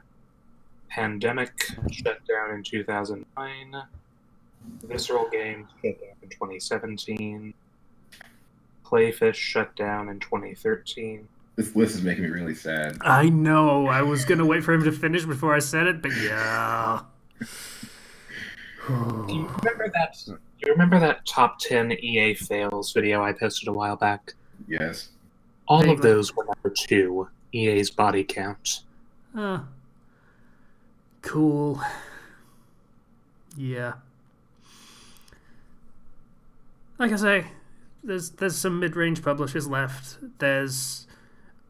Pandemic shut down in 2009. Visceral Games shut down in 2017. Playfish shut down in 2013. This list is making me really sad. I know. I was going to wait for him to finish before I said it, but yeah. Do you remember that? You remember that top 10 EA fails video I posted a while back? Yes. All of Vaguely. those were number 2. EA's body count. Cool. Yeah. Like I say, there's some mid-range publishers left. There's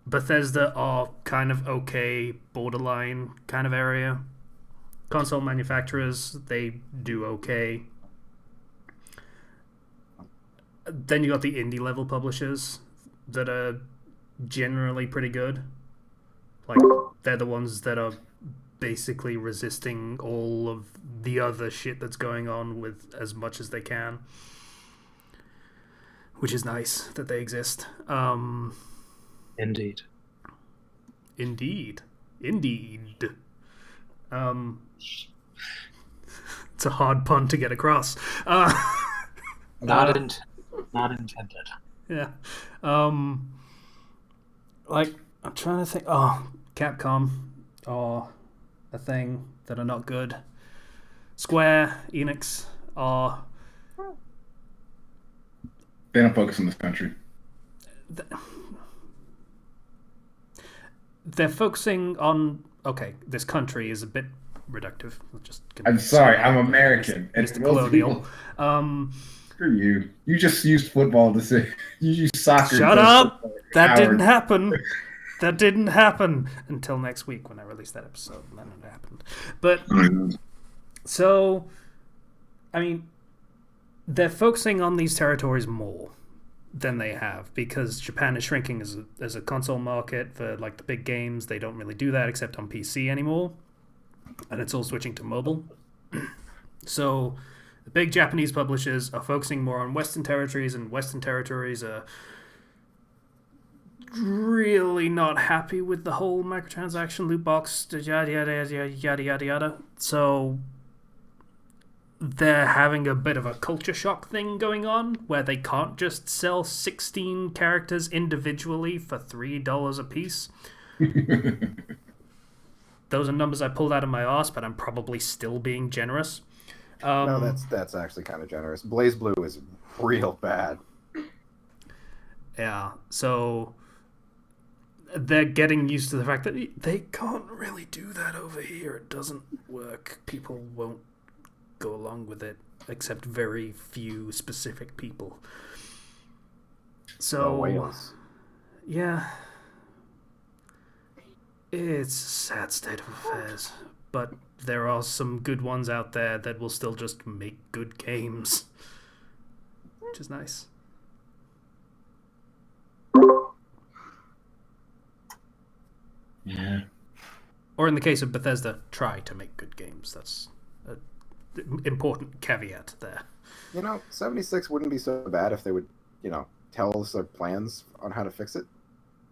Bethesda are kind of okay, borderline kind of area. Console manufacturers, they do okay. Then you got the indie level publishers that are generally pretty good. Like, they're the ones that are basically resisting all of the other shit that's going on with as much as they can. Which is nice that they exist. Indeed. Indeed. It's a hard pun to get across. Not intended. Yeah. Like, I'm trying to think. Oh, Capcom are a thing that are not good. Square, Enix are. They don't focus on this country. They're focusing on. Okay, this country is a bit reductive. I'm sorry, I'm American. And Mr. most Colonial. people- Screw you. You just used football to say. You used soccer. Shut to say up! football. That Howard. didn't happen. That didn't happen until next week when I release that episode. And then it happened. But so, I mean, they're focusing on these territories more than they have because Japan is shrinking as a console market for like the big games. They don't really do that except on PC anymore, and it's all switching to mobile. So the big Japanese publishers are focusing more on Western territories, and Western territories are really not happy with the whole microtransaction loot box yada yada yada yada yada yada. So they're having a bit of a culture shock thing going on where they can't just sell 16 characters individually for $3 a piece. Those are numbers I pulled out of my arse, but I'm probably still being generous. No, that's actually kind of generous. Blaze Blue is real bad. Yeah, so they're getting used to the fact that they can't really do that over here. It doesn't work. People won't go along with it, except very few specific people. So, Wales. yeah, it's a sad state of affairs. But there are some good ones out there that will still just make good games, which is nice. Yeah. Or in the case of Bethesda, try to make good games. That's an important caveat there. 76 wouldn't be so bad if they would, tell us their plans on how to fix it.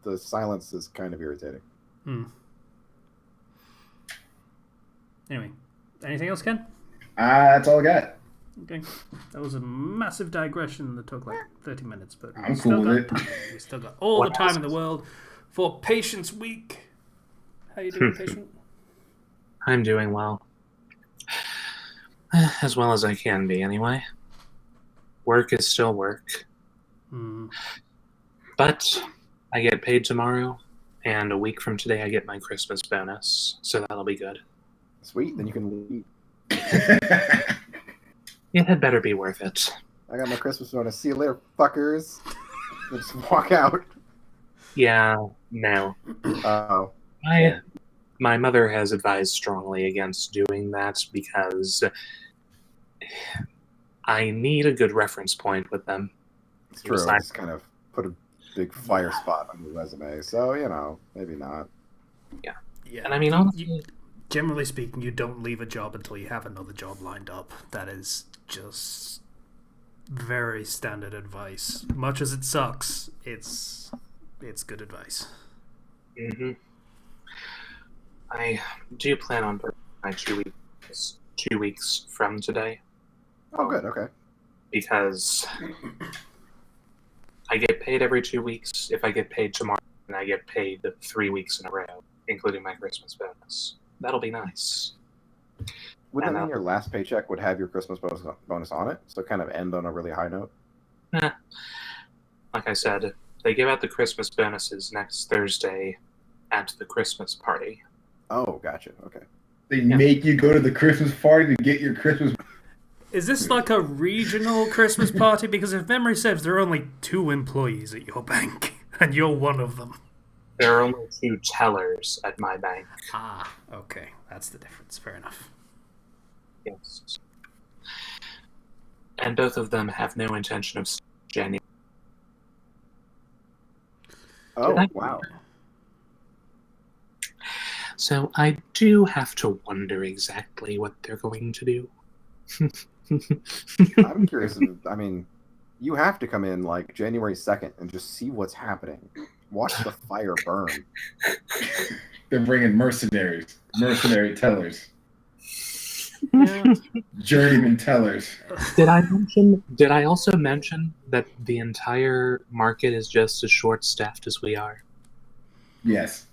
The silence is kind of irritating. Anyway, anything else, Ken? That's all I got. Okay. That was a massive digression that took like 30 minutes, but I'm cool with it. We still got all the time in the world for Patience Week. How you doing, Patient? I'm doing well. As well as I can be, anyway. Work is still work. But I get paid tomorrow, and a week from today I get my Christmas bonus, so that'll be good. Sweet, then you can leave. It had better be worth it. I got my Christmas bonus. See you later, fuckers. Just walk out. Yeah, no. Oh. My mother has advised strongly against doing that because I need a good reference point with them. It's true. Just kind of put a big fire spot on your resume. So, maybe not. Yeah. And I mean, honestly, generally speaking, you don't leave a job until you have another job lined up. That is just very standard advice. Much as it sucks, it's good advice. I do plan on my 2 weeks from today. Oh, good. Okay. Because I get paid every 2 weeks. If I get paid tomorrow, and I get paid 3 weeks in a row, including my Christmas bonus. That'll be nice. Would that mean your last paycheck would have your Christmas bonus on it? So kind of end on a really high note? Like I said, they give out the Christmas bonuses next Thursday at the Christmas party. Oh, gotcha. Okay. They make you go to the Christmas party to get your Christmas. Is this like a regional Christmas party? Because if memory serves, there are only 2 employees at your bank, and you're one of them. There are only 2 tellers at my bank. Ah, okay. That's the difference. Fair enough. Yes. And both of them have no intention of January. Oh, wow. So I do have to wonder exactly what they're going to do. I'm curious. You have to come in like January 2nd and just see what's happening. Watch the fire burn. They're bringing mercenary tellers. Yeah. Journeyman tellers. Did I also mention that the entire market is just as short-staffed as we are? Yes.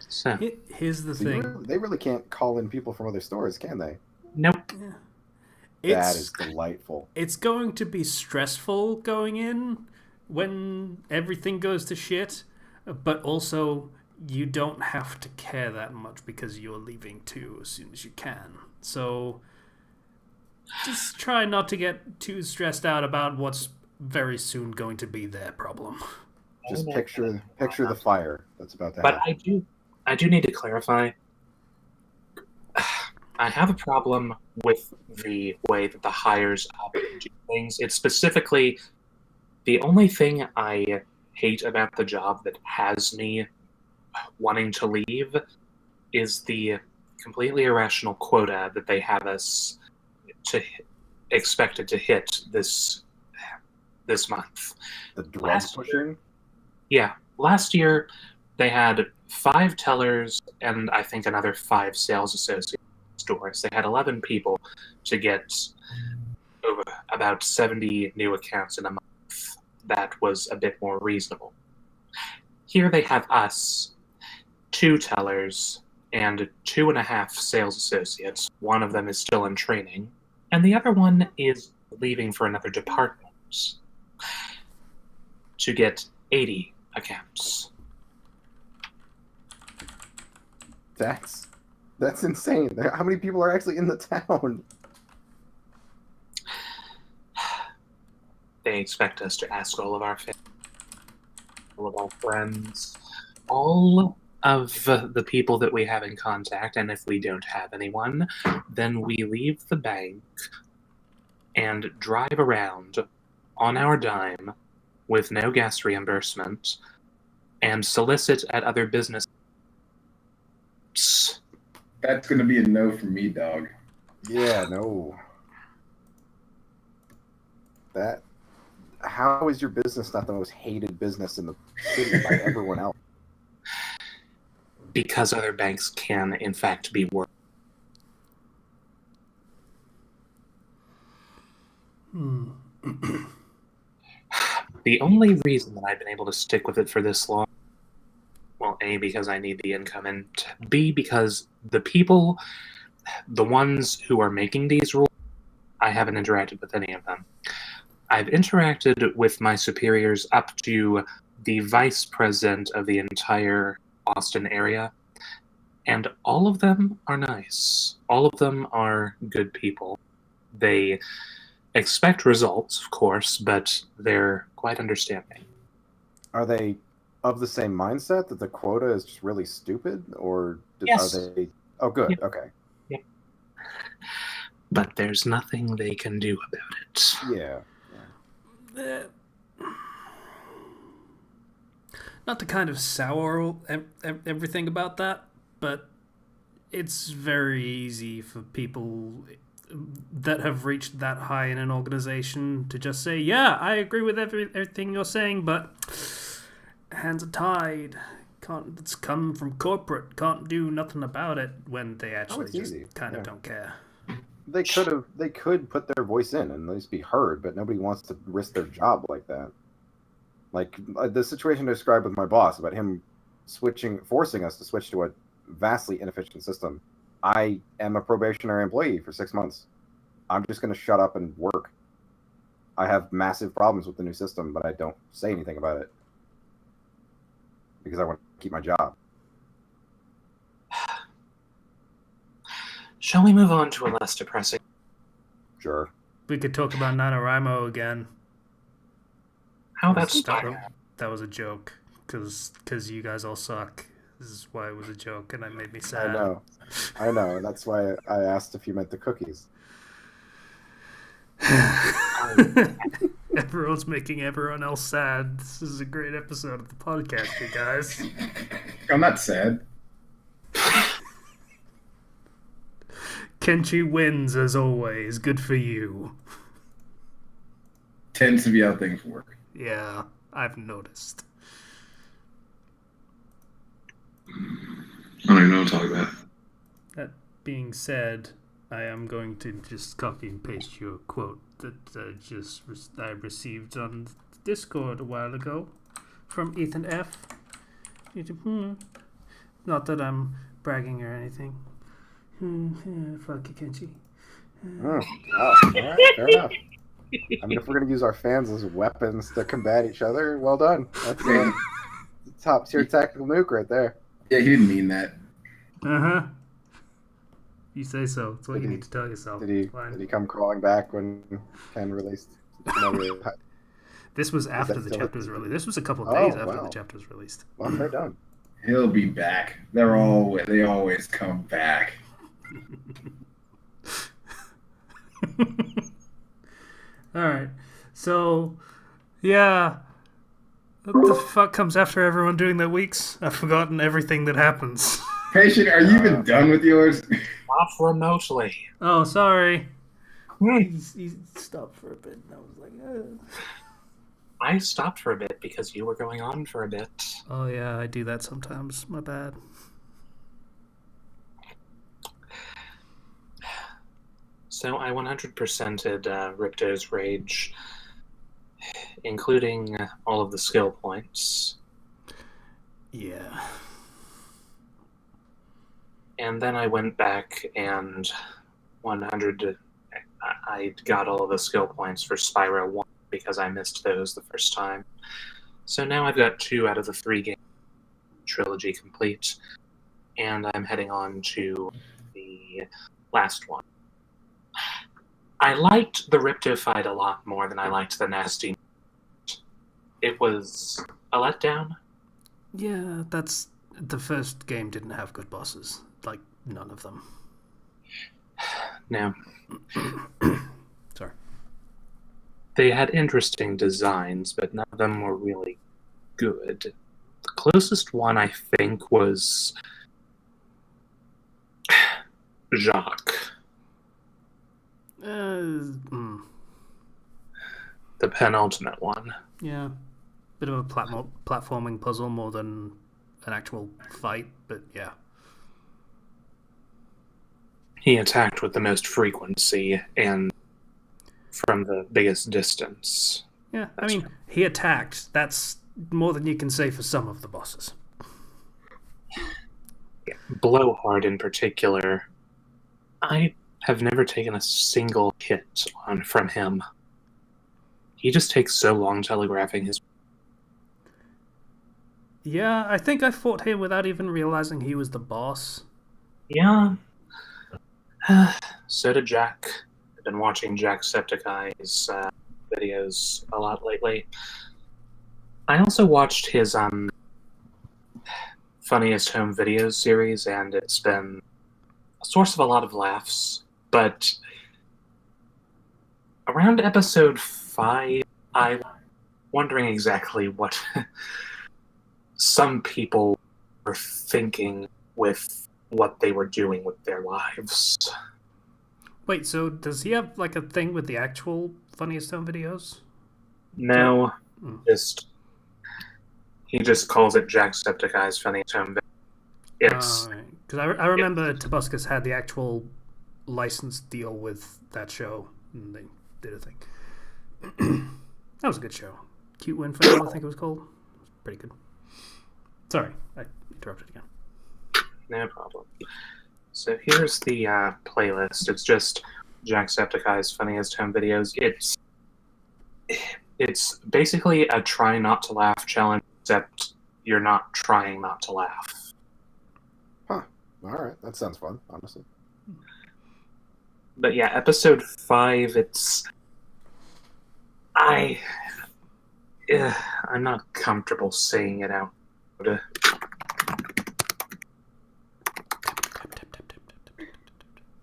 So Here's the thing. They really can't call in people from other stores, can they? Nope. That is delightful. It's going to be stressful going in when everything goes to shit, but also you don't have to care that much because you're leaving too as soon as you can. So just try not to get too stressed out about what's very soon going to be their problem. Just picture the fire that's about to But happen. I do need to clarify. I have a problem with the way that the hires do things. It's specifically the only thing I hate about the job that has me wanting to leave is the completely irrational quota that they have us expected to hit this month. The drug pushing? Yeah. Last year, they had 5 tellers and I think another 5 sales associates in stores. They had 11 people to get over about 70 new accounts in a month. That was a bit more reasonable. Here they have us, 2 tellers, and 2.5 sales associates. One of them is still in training, and the other one is leaving for another department to get 80 accounts. That's insane. How many people are actually in the town? They expect us to ask all of our family, all of our friends, all of the people that we have in contact, and if we don't have anyone, then we leave the bank and drive around on our dime with no gas reimbursement and solicit at other businesses. That's gonna be a no for me, dog. Yeah, no. How is your business not the most hated business in the city by everyone else? Because other banks can, in fact, be worse. The only reason that I've been able to stick with it for this long, well, A, because I need the income, and B, because the people, the ones who are making these rules, I haven't interacted with any of them. I've interacted with my superiors up to the vice president of the entire Austin area, and all of them are nice. All of them are good people. They expect results, of course, but they're quite understanding. Are they of the same mindset that the quota is just really stupid, or Yes. are they? Oh, good. Yep. Okay. Yep. But there's nothing they can do about it. Yeah. Not to kind of sour everything about that, but it's very easy for people that have reached that high in an organization to just say, yeah, I agree with everything you're saying, but hands are tied. It's come from corporate. Can't do nothing about it, when they actually just kind of don't care. They could put their voice in and at least be heard, but nobody wants to risk their job like that. Like the situation I described with my boss about him forcing us to switch to a vastly inefficient system. I am a probationary employee for 6 months. I'm just going to shut up and work. I have massive problems with the new system, but I don't say anything about it because I want to keep my job. Shall we move on to a less depressing? Sure. We could talk about NaNoWriMo again. How that's starting. That was a joke, because you guys all suck. This is why it was a joke, and it made me sad. I know. That's why I asked if you meant the cookies. Everyone's making everyone else sad. This is a great episode of the podcast, you guys. I'm not sad. Kenchi wins, as always. Good for you. Tends to be how things work. Yeah, I've noticed. I don't even know what to talk about. That being said, I am going to just copy and paste your quote that I received on Discord a while ago from Ethan F. Not that I'm bragging or anything. Fuck you, Kenchi. All right, fair enough. I mean, if we're going to use our fans as weapons to combat each other, well done. That's top tier tactical nuke right there. Yeah, he didn't mean that. Uh-huh. You say so. It's what you need to tell yourself. Did he come crawling back when Ken released? This was after the chapter was released. This was a couple of days after the chapter was released. Well, they're done. He'll be back. They always come back. Alright. So, yeah. What the fuck comes after everyone doing their weeks? I've forgotten everything that happens. Patient, are you even done with yours? Off remotely. Oh, sorry. He stopped for a bit, and I was like, I stopped for a bit because you were going on for a bit. Oh, yeah, I do that sometimes. My bad. So I 100%ed Ripto's Rage, including all of the skill points. Yeah. And then I went back and 100. I got all of the skill points for Spyro 1 because I missed those the first time. So now I've got 2 out of the 3 game trilogy complete, and I'm heading on to the last one. I liked the Ripto fight a lot more than I liked the Nasty. It was a letdown. Yeah, that's... The first game didn't have good bosses. Like, none of them. No. Sorry. They had interesting designs, but none of them were really good. The closest one, I think, was Jacques. The penultimate one. Yeah. Bit of a platforming puzzle more than an actual fight, but yeah. He attacked with the most frequency and from the biggest distance. Yeah, I mean, he attacked. That's more than you can say for some of the bosses. Yeah. Blowhard in particular, I have never taken a single hit from him. He just takes so long telegraphing his... Yeah, I think I fought him without even realizing he was the boss. Yeah. So did Jack. I've been watching Jacksepticeye's videos a lot lately. I also watched his Funniest Home Videos series, and it's been a source of a lot of laughs. But around episode 5, I'm wondering exactly what some people were thinking with what they were doing with their lives. Wait, so does he have like a thing with the actual Funniest Home Videos? No, he just calls it Jacksepticeye's Funniest Home Videos. Because I remember Tobuscus had the actual license deal with that show, and they did a thing. That was a good show. Cute Win for You, I think it was called. It was pretty good. Sorry, I interrupted again. No problem. So here's the playlist. It's just Jacksepticeye's Funniest Home Videos. It's basically a try not to laugh challenge, except you're not trying not to laugh. Huh. Alright, that sounds fun, honestly. But yeah, episode 5, I'm not comfortable saying it out.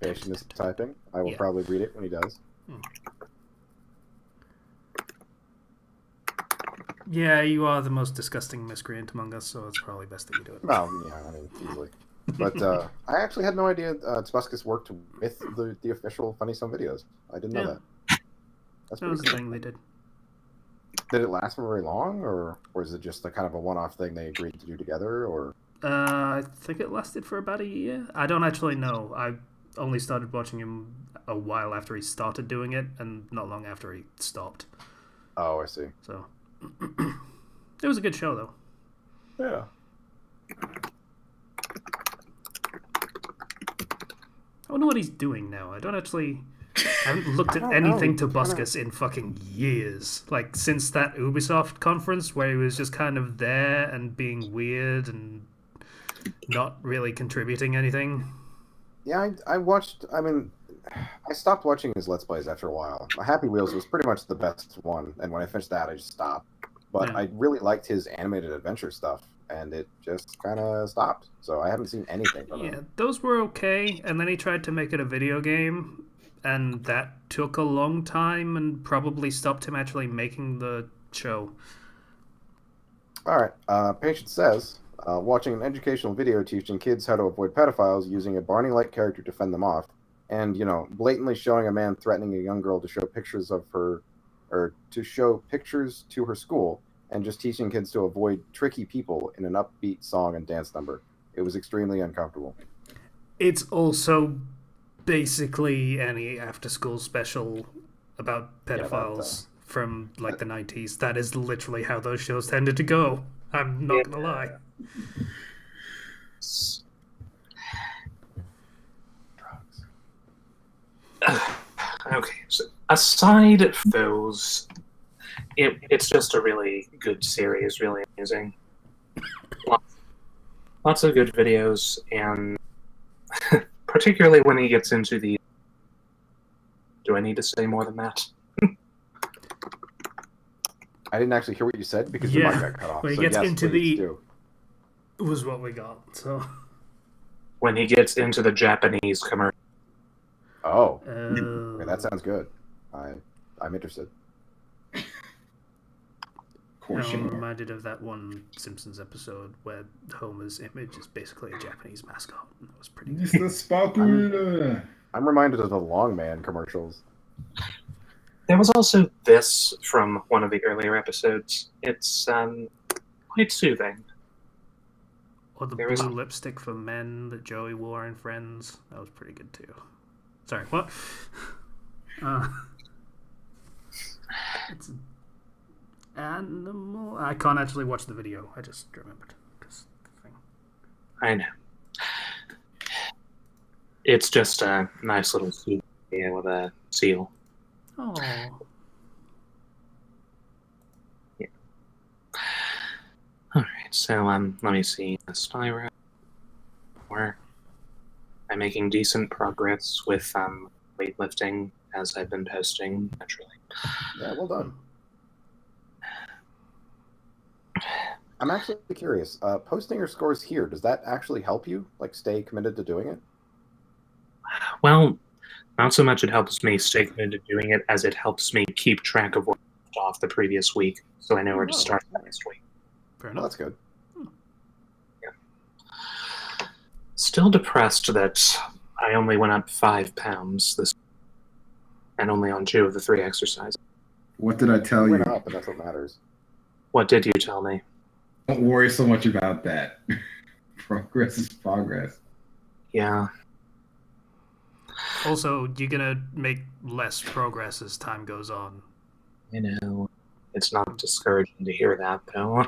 Patient is typing. I will probably read it when he does. Yeah, you are the most disgusting miscreant among us, so it's probably best that you do it. Well, yeah, I mean, easily. But I actually had no idea Tobuscus worked with the official Funniest Home Videos. I didn't know that. That's that was cool. the thing they did. Did it last for very long, or is it just a kind of a one-off thing they agreed to do together, or? I think it lasted for about a year. I don't actually know. I only started watching him a while after he started doing it, and not long after he stopped. Oh, I see. So it was a good show, though. Yeah. I wonder what he's doing now. I haven't looked at anything Tobuscus in fucking years. Like, since that Ubisoft conference where he was just kind of there and being weird and not really contributing anything. Yeah, I stopped watching his Let's Plays after a while. Happy Wheels was pretty much the best one, and when I finished that, I just stopped. But I really liked his animated adventure stuff, and it just kind of stopped. So I haven't seen anything from him. Yeah, those were okay, and then he tried to make it a video game, and that took a long time and probably stopped him actually making the show. Alright, Patient says, watching an educational video teaching kids how to avoid pedophiles using a Barney-like character to fend them off, and, blatantly showing a man threatening a young girl to show pictures of her, or to show pictures to her school, and just teaching kids to avoid tricky people in an upbeat song and dance number. It was extremely uncomfortable. It's also basically any after-school special about pedophiles from, like, the 90s. That is literally how those shows tended to go. I'm not gonna lie. Okay, so aside those, It's just a really good series, really amusing. Lots of good videos, and particularly when he gets into the... Do I need to say more than that? I didn't actually hear what you said because your mic got cut off. When he So gets yes, into please the... do. was what we got, so... When he gets into the Japanese commercial. Oh, okay, that sounds good. I'm interested. Of course you I'm are. reminded of that one Simpsons episode where Homer's image is basically a Japanese mascot. That was pretty good. Mr. Sparkle. I'm reminded of the Long Man commercials. There was also this from one of the earlier episodes. It's quite soothing. Or the There blue is- lipstick for men that Joey wore in Friends. That was pretty good too. Sorry, what? It's an animal. I can't actually watch the video. I just remembered. 'Cause the thing. I know. It's just a nice little souvenir with a seal. Oh. Alright, so let me see. Spyro. I'm making decent progress with weightlifting as I've been posting, naturally. Yeah, well done. I'm actually curious. Posting your scores here, does that actually help you, like, stay committed to doing it? Well, not so much it helps me stay committed to doing it as it helps me keep track of what off the previous week, so I know where to start next week. Fair Well, enough. that's good. Still depressed that I only went up 5 pounds this and only on 2 of the 3 exercises. What did I tell You you? went up, and that's what matters. What did you tell me? Don't worry so much about that. Progress is progress. Yeah. Also, you're gonna make less progress as time goes on. I know. It's not discouraging to hear that, though.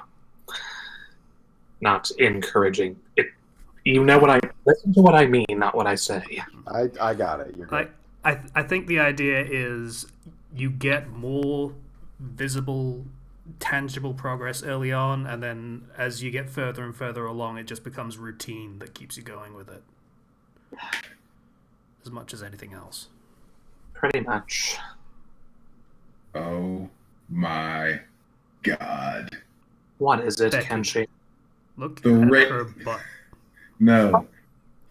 Not encouraging. You know what I... Listen to what I mean, not what I say. I got it. You're good. I think the idea is you get more visible, tangible progress early on, and then as you get further and further along, it just becomes routine that keeps you going with it. As much as anything else. Pretty much. Oh my God. What is it, Becky. Kenshi? Look The at ra- her butt. No.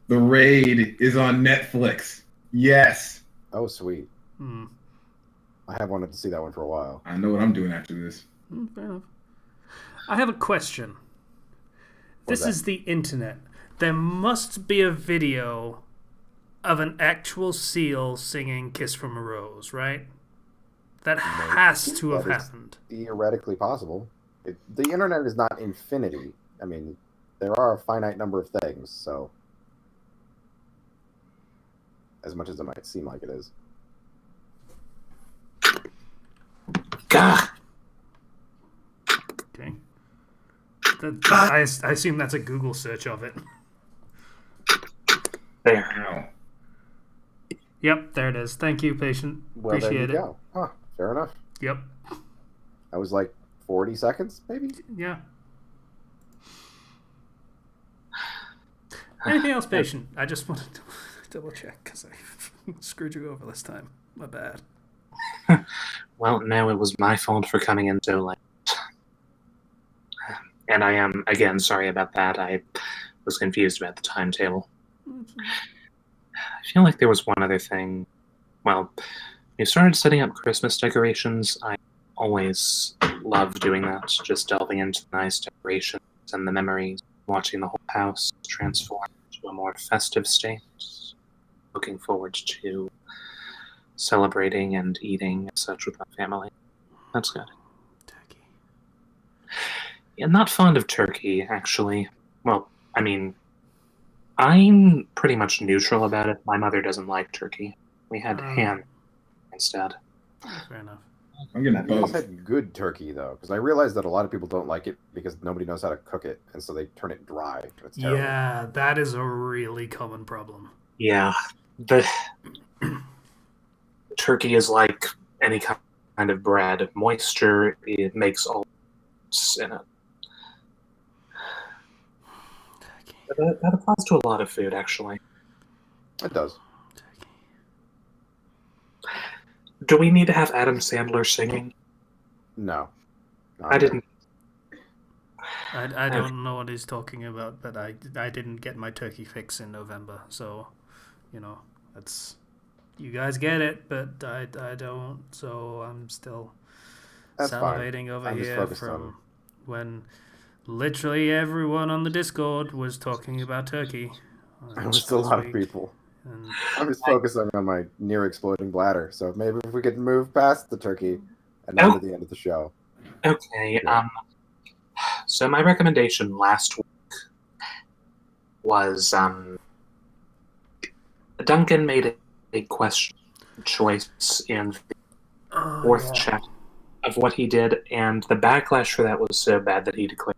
The Raid is on Netflix. Yes. Oh, sweet. Hmm. I have wanted to see that one for a while. I know what I'm doing after this. Fair enough. I have a question. What's This that? is the internet. There must be a video of an actual seal singing Kiss from a Rose, right? That has to have That is happened. theoretically possible. The internet is not infinity. I mean, there are a finite number of things, so as much as it might seem like it is. Gah! Okay. I assume that's a Google search of it. There. Ow. Yep, there it is. Thank you, patient. Well, Appreciate there you it. go. Huh, fair enough. Yep. That was like 40 seconds, maybe? Yeah. Anything else, patient? I just wanted to double check because I screwed you over this time. My bad. Well, no, it was my fault for coming in so late. And I am, again, sorry about that. I was confused about the timetable. I feel like there was one other thing. Well, we started setting up Christmas decorations. I always love doing that, just delving into the nice decorations and the memories, watching the whole house transform to a more festive state. Looking forward to celebrating and eating and such with my family. That's good. Turkey. Yeah, not fond of turkey, actually. Well, I mean, I'm pretty much neutral about it. My mother doesn't like turkey. We had ham instead. Fair enough. I'm getting I've both. had good turkey, though, because I realize that a lot of people don't like it because nobody knows how to cook it, and so they turn it dry. It's terrible. Yeah, that is a really common problem. Yeah, the turkey is like any kind kind of bread. Moisture, it makes all in it. That applies to a lot of food, actually. It does. Do we need to have Adam Sandler singing? No. I didn't. I don't know what he's talking about, but I didn't get my turkey fix in November, so that's you guys get it, but I don't, so I'm still That's salivating fine. over I'm just here focused from on- when literally everyone on the Discord was talking about turkey. It was a lot of people. And I'm just focusing on my near exploding bladder. So maybe if we could move past the turkey and now to the end of the show. Okay. Yeah. So my recommendation last week was Duncan made a question choice in the fourth chapter of what he did, and the backlash for that was so bad that he declared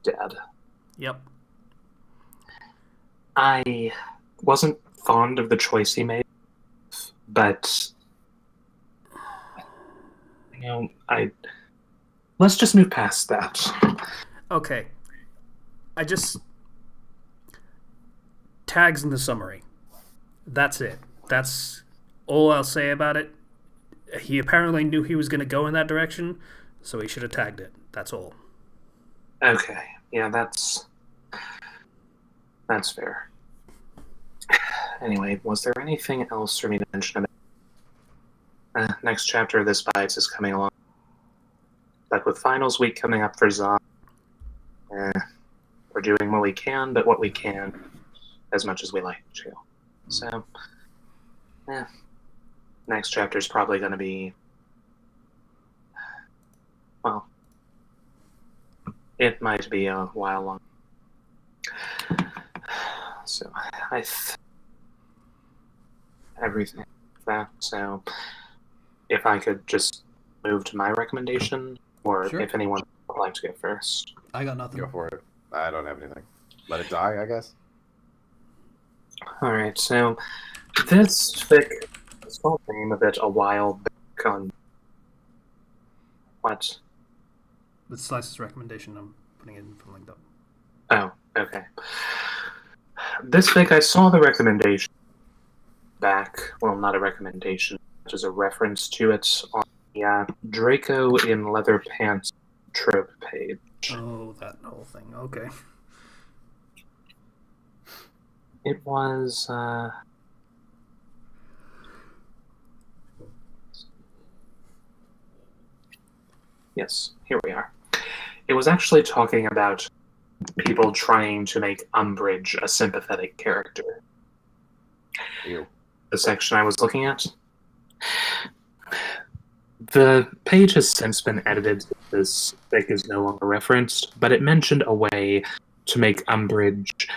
dead. Yep. I wasn't fond of the choice he made, but let's just move past that. Okay. Tags in the summary. That's it. That's all I'll say about it. He apparently knew he was going to go in that direction, so he should have tagged it. That's all. Okay. Yeah, that's fair. Anyway, was there anything else for me to mention about next chapter of this Bites is coming along. But with finals week coming up for Zon, we're doing what we can, but what we can as much as we like to. So, next chapter is probably going to be, well, it might be a while long. So, everything like that. So, if I could just move to my recommendation, or Sure. if anyone would like to go first. I got nothing. Go for it. I don't have anything. Let it die, I guess. Alright, so this fic, I saw the name of it a while back on what? With Slice's recommendation, I'm putting it in from linked up. Oh, okay. This fic, I saw the recommendation back, well, not a recommendation, it was a reference to it on the Draco in Leather Pants trope page. Oh, that whole thing. Okay. It was, yes, here we are. It was actually talking about people trying to make Umbridge a sympathetic character. Ew. The section I was looking at. The page has since been edited. This fic is no longer referenced, but it mentioned a way to make Umbridge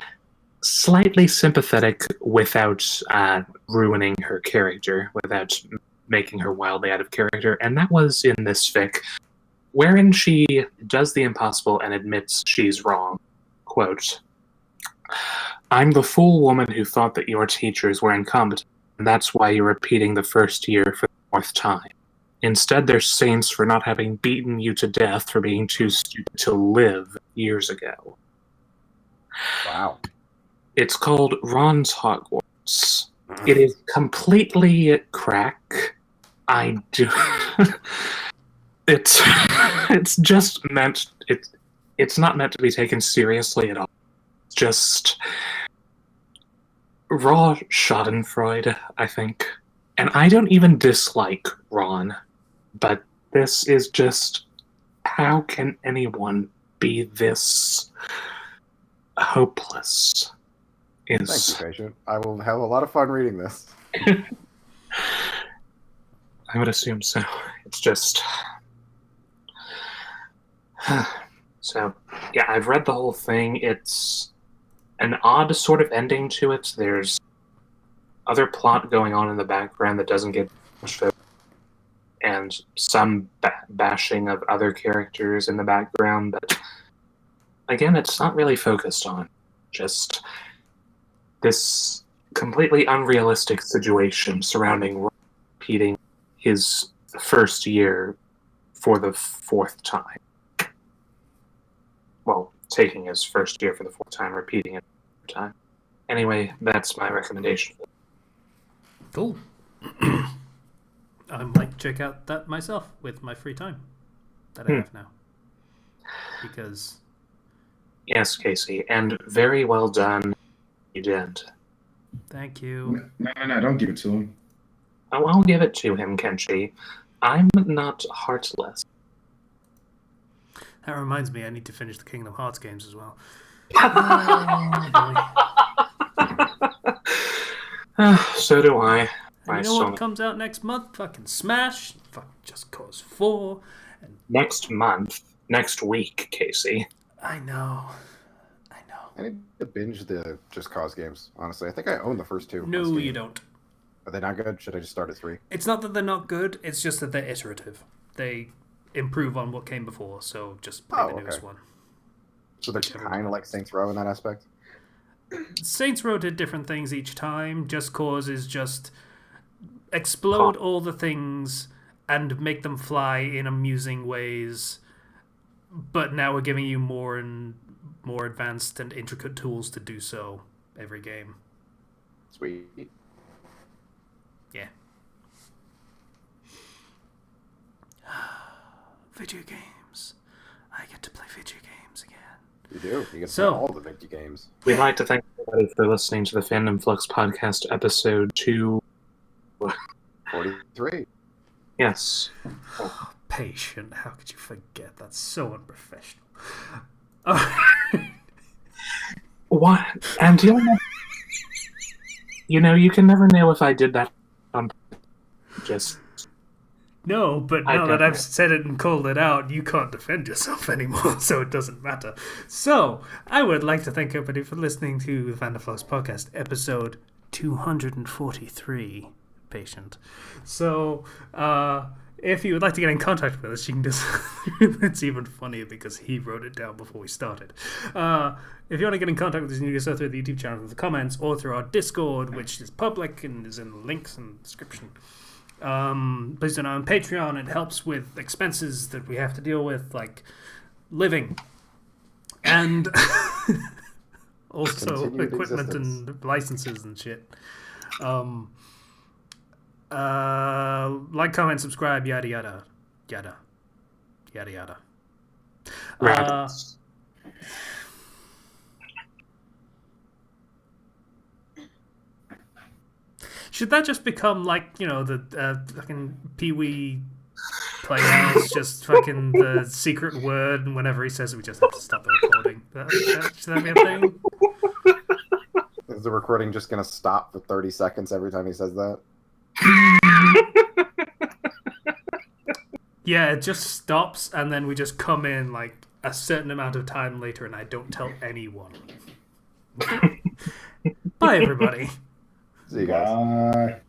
slightly sympathetic without ruining her character, without making her wildly out of character, and that was in this fic, wherein she does the impossible and admits she's wrong. Quote, "I'm the fool woman who thought that your teachers were incompetent, and that's why you're repeating the first year for the fourth time. Instead, they're saints for not having beaten you to death for being too stupid to live years ago." Wow. It's called Ron's Hogwarts. It is completely crack. I do. It's just meant. It's not meant to be taken seriously at all. It's just raw Schadenfreude, I think. And I don't even dislike Ron, but this is just, how can anyone be this hopeless? Thank you, patient. I will have a lot of fun reading this. I would assume so. It's just... So, yeah, I've read the whole thing. It's an odd sort of ending to it. There's other plot going on in the background that doesn't get much focus, and some bashing of other characters in the background, but again, it's not really focused on. Just this completely unrealistic situation surrounding Ron repeating his the first year for the fourth time. Well, taking his first year for the fourth time, repeating it the third time. Anyway, that's my recommendation. Cool. I might check out that myself with my free time that I have now. Because... Yes, Casey, and very well done. You did. Thank you. No, don't give it to him. Oh, I'll give it to him, Kenshi. I'm not heartless. That reminds me, I need to finish the Kingdom Hearts games as well. So do I. And you know what comes out next month? Fucking Smash, fucking Just Cause 4. And... Next month, next week, Casey. I know. I need to binge the Just Cause games, honestly. I think I own the first two. No, you don't. Are they not good? Should I just start at 3? It's not that they're not good, it's just that they're iterative. They improve on what came before, so just play the newest one. So they're kind of like Saints Row in that aspect? Saints Row did different things each time. Just Cause is just explode all the things and make them fly in amusing ways. But now we're giving you more and more advanced and intricate tools to do so every game. Sweet. Yeah. Video games. I get to play video games again. You do. You get to play all the video games. We'd like to thank everybody for listening to the Fandom Flux podcast, episode 43. Yes. Oh, patient. How could you forget? That's so unprofessional. What? And you can never know if I did that on just... No, but now that I've said it and called it out, you can't defend yourself anymore, so it doesn't matter. So, I would like to thank everybody for listening to the Fandom Flux podcast, episode 243, patient. So, if you would like to get in contact with us, you can just... It's even funnier because he wrote it down before we started. If you want to get in contact with us, you can do so through the YouTube channel, through the comments, or through our Discord, which is public and is in the links in the description. Please do know on Patreon. It helps with expenses that we have to deal with, like living and also Continued equipment existence. and licenses and shit. Like, comment, subscribe, yada yada yada yada yada. Should that just become like, the fucking Pee-wee Playhouse, just fucking the secret word, and whenever he says it, we just have to stop the recording? Should that be a thing? Is the recording just going to stop for 30 seconds every time he says that? Yeah, it just stops, and then we just come in like a certain amount of time later, and I don't tell anyone. Bye, everybody. See you guys. Bye.